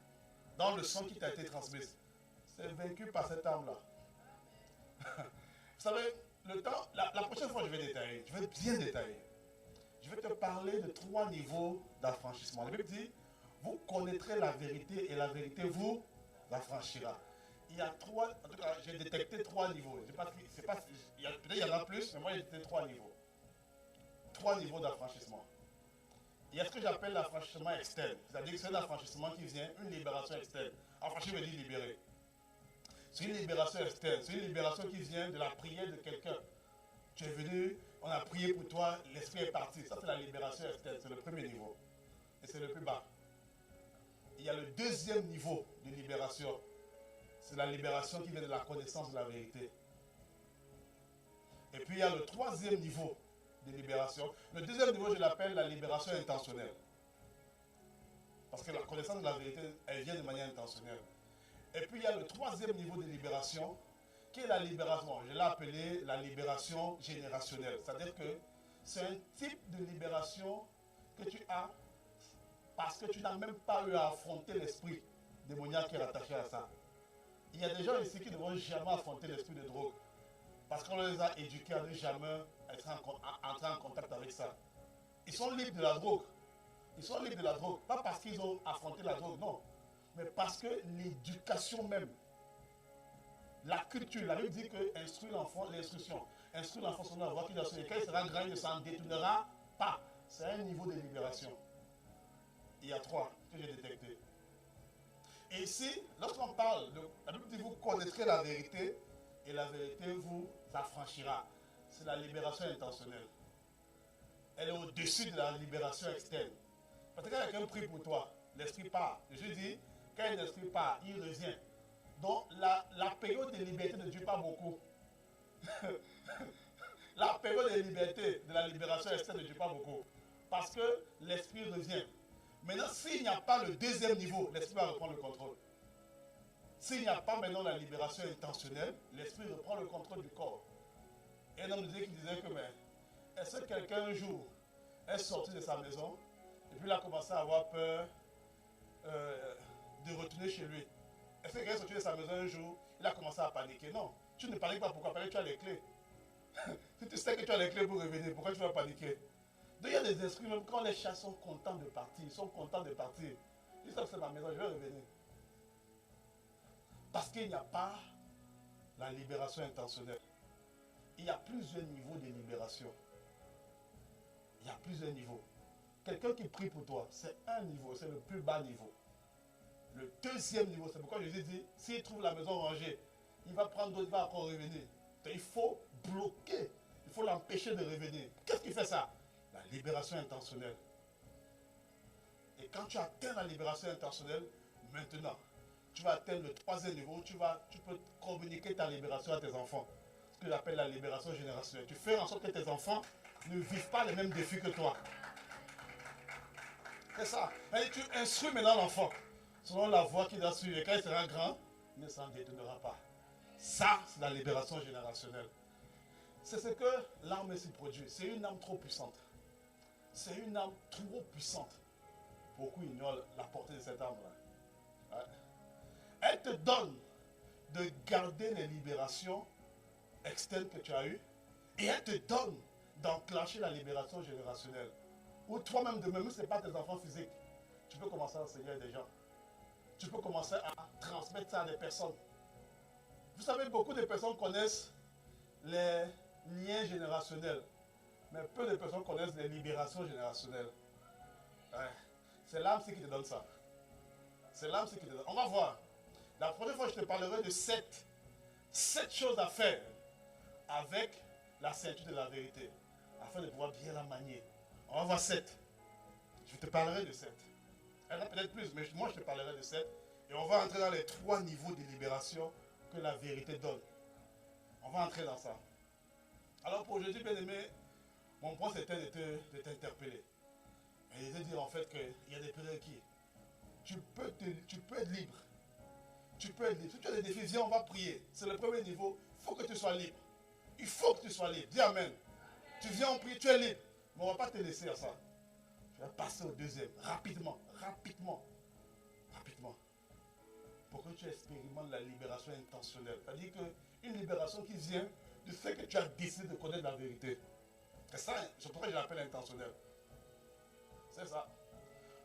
dans le sang qui t'a été transmis, c'est vaincu par cette âme-là. Vous savez, la prochaine fois je vais détailler, je vais bien détailler. Je vais te parler de 3 niveaux d'affranchissement. La Bible dit, vous connaîtrez la vérité et la vérité vous affranchira. Il y a 3, en tout cas j'ai détecté 3 niveaux. Peut-être il y en a plus, mais moi j'ai détecté 3 niveaux. 3 niveaux d'affranchissement. Il y a ce que j'appelle l'affranchissement externe. C'est-à-dire que c'est l'affranchissement qui vient, une libération externe. Affranchir veut dire libérer. C'est une libération externe. C'est une libération qui vient de la prière de quelqu'un. Tu es venu, on a prié pour toi, l'esprit est parti. Ça, c'est la libération externe. C'est le premier niveau. Et c'est le plus bas. Il y a le deuxième niveau de libération. C'est la libération qui vient de la connaissance de la vérité. Et puis il y a le troisième niveau de libération. Le deuxième niveau, je l'appelle la libération intentionnelle. Parce que la connaissance de la vérité, elle vient de manière intentionnelle. Et puis il y a le troisième niveau de libération, qui est la libération. Je l'ai appelé la libération générationnelle. C'est-à-dire que c'est un type de libération que tu as parce que tu n'as même pas eu à affronter l'esprit démoniaque qui est attaché à ça. Il y a des gens ici qui ne vont jamais affronter l'esprit de drogue. Parce qu'on les a éduqués à ne jamais entrer en contact avec ça. Ils sont libres de la drogue. Ils sont libres de la drogue. Pas parce qu'ils ont affronté la drogue, non. Mais parce que l'éducation même, la culture, la Bible dit que instruire l'enfant, l'instruction, instruire l'enfant sur la voie qu'il doit suivre. Quand il sera grand, il ne s'en détournera pas. C'est un niveau de libération. Il y a 3 que j'ai détectés. Et ici, lorsqu'on parle, la Bible dit vous connaîtrez la vérité et la vérité vous affranchira. C'est la libération intentionnelle. Elle est au-dessus de la libération externe. Parce que quand quelqu'un prie pour toi, l'esprit part. Jésus dit, quand l'esprit part, il revient. Donc la période de liberté ne dure pas beaucoup. La période de liberté, de la libération externe ne dure pas beaucoup. Parce que l'esprit revient. Maintenant, s'il n'y a pas le deuxième niveau, l'esprit va reprendre le contrôle. S'il n'y a pas maintenant la libération intentionnelle, l'esprit reprend le contrôle du corps. Et un homme qui disait que, mais, est-ce que quelqu'un un jour est sorti de sa maison et puis il a commencé à avoir peur de retourner chez lui? Est-ce que quelqu'un est sorti de sa maison un jour, il a commencé à paniquer? Non, tu ne paniques pas. Pourquoi? Parce que tu as les clés. Si tu sais que tu as les clés pour revenir, pourquoi tu vas paniquer? Donc il y a des esprits, même quand les chats sont contents de partir, ils sont contents de partir. Ils savent que c'est ma maison, je vais revenir. Parce qu'il n'y a pas la libération intentionnelle. Il y a plusieurs niveaux de libération. Il y a plusieurs niveaux. Quelqu'un qui prie pour toi, c'est un niveau, c'est le plus bas niveau. Le deuxième niveau, c'est pourquoi Jésus dit, s'il trouve la maison rangée, il va prendre d'autres, il va encore revenir. Donc il faut bloquer, il faut l'empêcher de revenir. Qu'est-ce qui fait ça? La libération intentionnelle. Et quand tu atteins la libération intentionnelle, maintenant, tu vas atteindre le troisième niveau où tu peux communiquer ta libération à tes enfants. Ce que j'appelle la libération générationnelle. Tu fais en sorte que tes enfants ne vivent pas les mêmes défis que toi. C'est ça. Et tu instruis maintenant l'enfant selon la voie qu'il doit suivre. Et quand il sera grand, il ne s'en détournera pas. Ça, c'est la libération générationnelle. C'est ce que l'âme s'y produit. C'est une âme trop puissante. C'est une âme trop puissante. Beaucoup ignorent la portée de cette âme-là. Ouais. Elle te donne de garder les libérations externes que tu as eues et elle te donne d'enclencher la libération générationnelle. Ou toi-même, de même, ce n'est pas tes enfants physiques. Tu peux commencer à enseigner à des gens. Tu peux commencer à transmettre ça à des personnes. Vous savez, beaucoup de personnes connaissent les liens générationnels, mais peu de personnes connaissent les libérations générationnelles. Ouais. C'est l'âme qui te donne ça. C'est l'âme qui te donne. On va voir. La prochaine fois, je te parlerai de 7 choses à faire avec la ceinture de la vérité, afin de pouvoir bien la manier. On va voir 7. Je te parlerai de 7. Il y en a peut-être plus, mais moi je te parlerai de 7. Et on va entrer dans les 3 niveaux de libération que la vérité donne. On va entrer dans ça. Alors pour aujourd'hui, bien aimé, mon point c'était de t'interpeller. Et de dire en fait qu'il y a des prérequis. Tu peux être libre. Tu peux être libre. Si tu as des défis, viens, on va prier. C'est le premier niveau. Il faut que tu sois libre. Il faut que tu sois libre. Dis Amen. Tu viens, on prie, tu es libre. Mais on ne va pas te laisser à ça. Je vais passer au deuxième. Rapidement. Pour que tu expérimentes la libération intentionnelle. C'est-à-dire qu'une libération qui vient du fait que tu as décidé de connaître la vérité. C'est ça, c'est pourquoi je l'appelle intentionnel. C'est ça.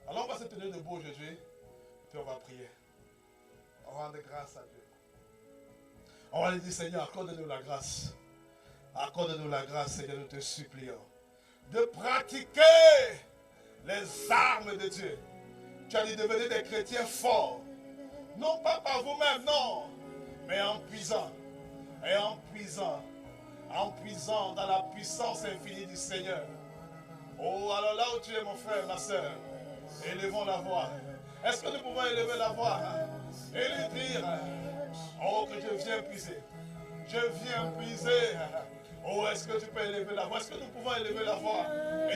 Alors on va se tenir debout aujourd'hui. Et puis on va prier. On va rendre grâce à Dieu. On va lui dire, Seigneur, accorde-nous la grâce. Accorde-nous la grâce, Seigneur, nous te supplions. De pratiquer les armes de Dieu. Tu as dit devenir des chrétiens forts. Non pas par vous-même, non. Mais en puisant. Et en puisant. En puisant dans la puissance infinie du Seigneur. Oh, alors là où tu es, mon frère, ma soeur, élevons la voix. Est-ce que nous pouvons élever la voix et lui dire, oh, que je viens puiser. Je viens puiser. Oh, est-ce que tu peux élever la voix? Est-ce que nous pouvons élever la voix?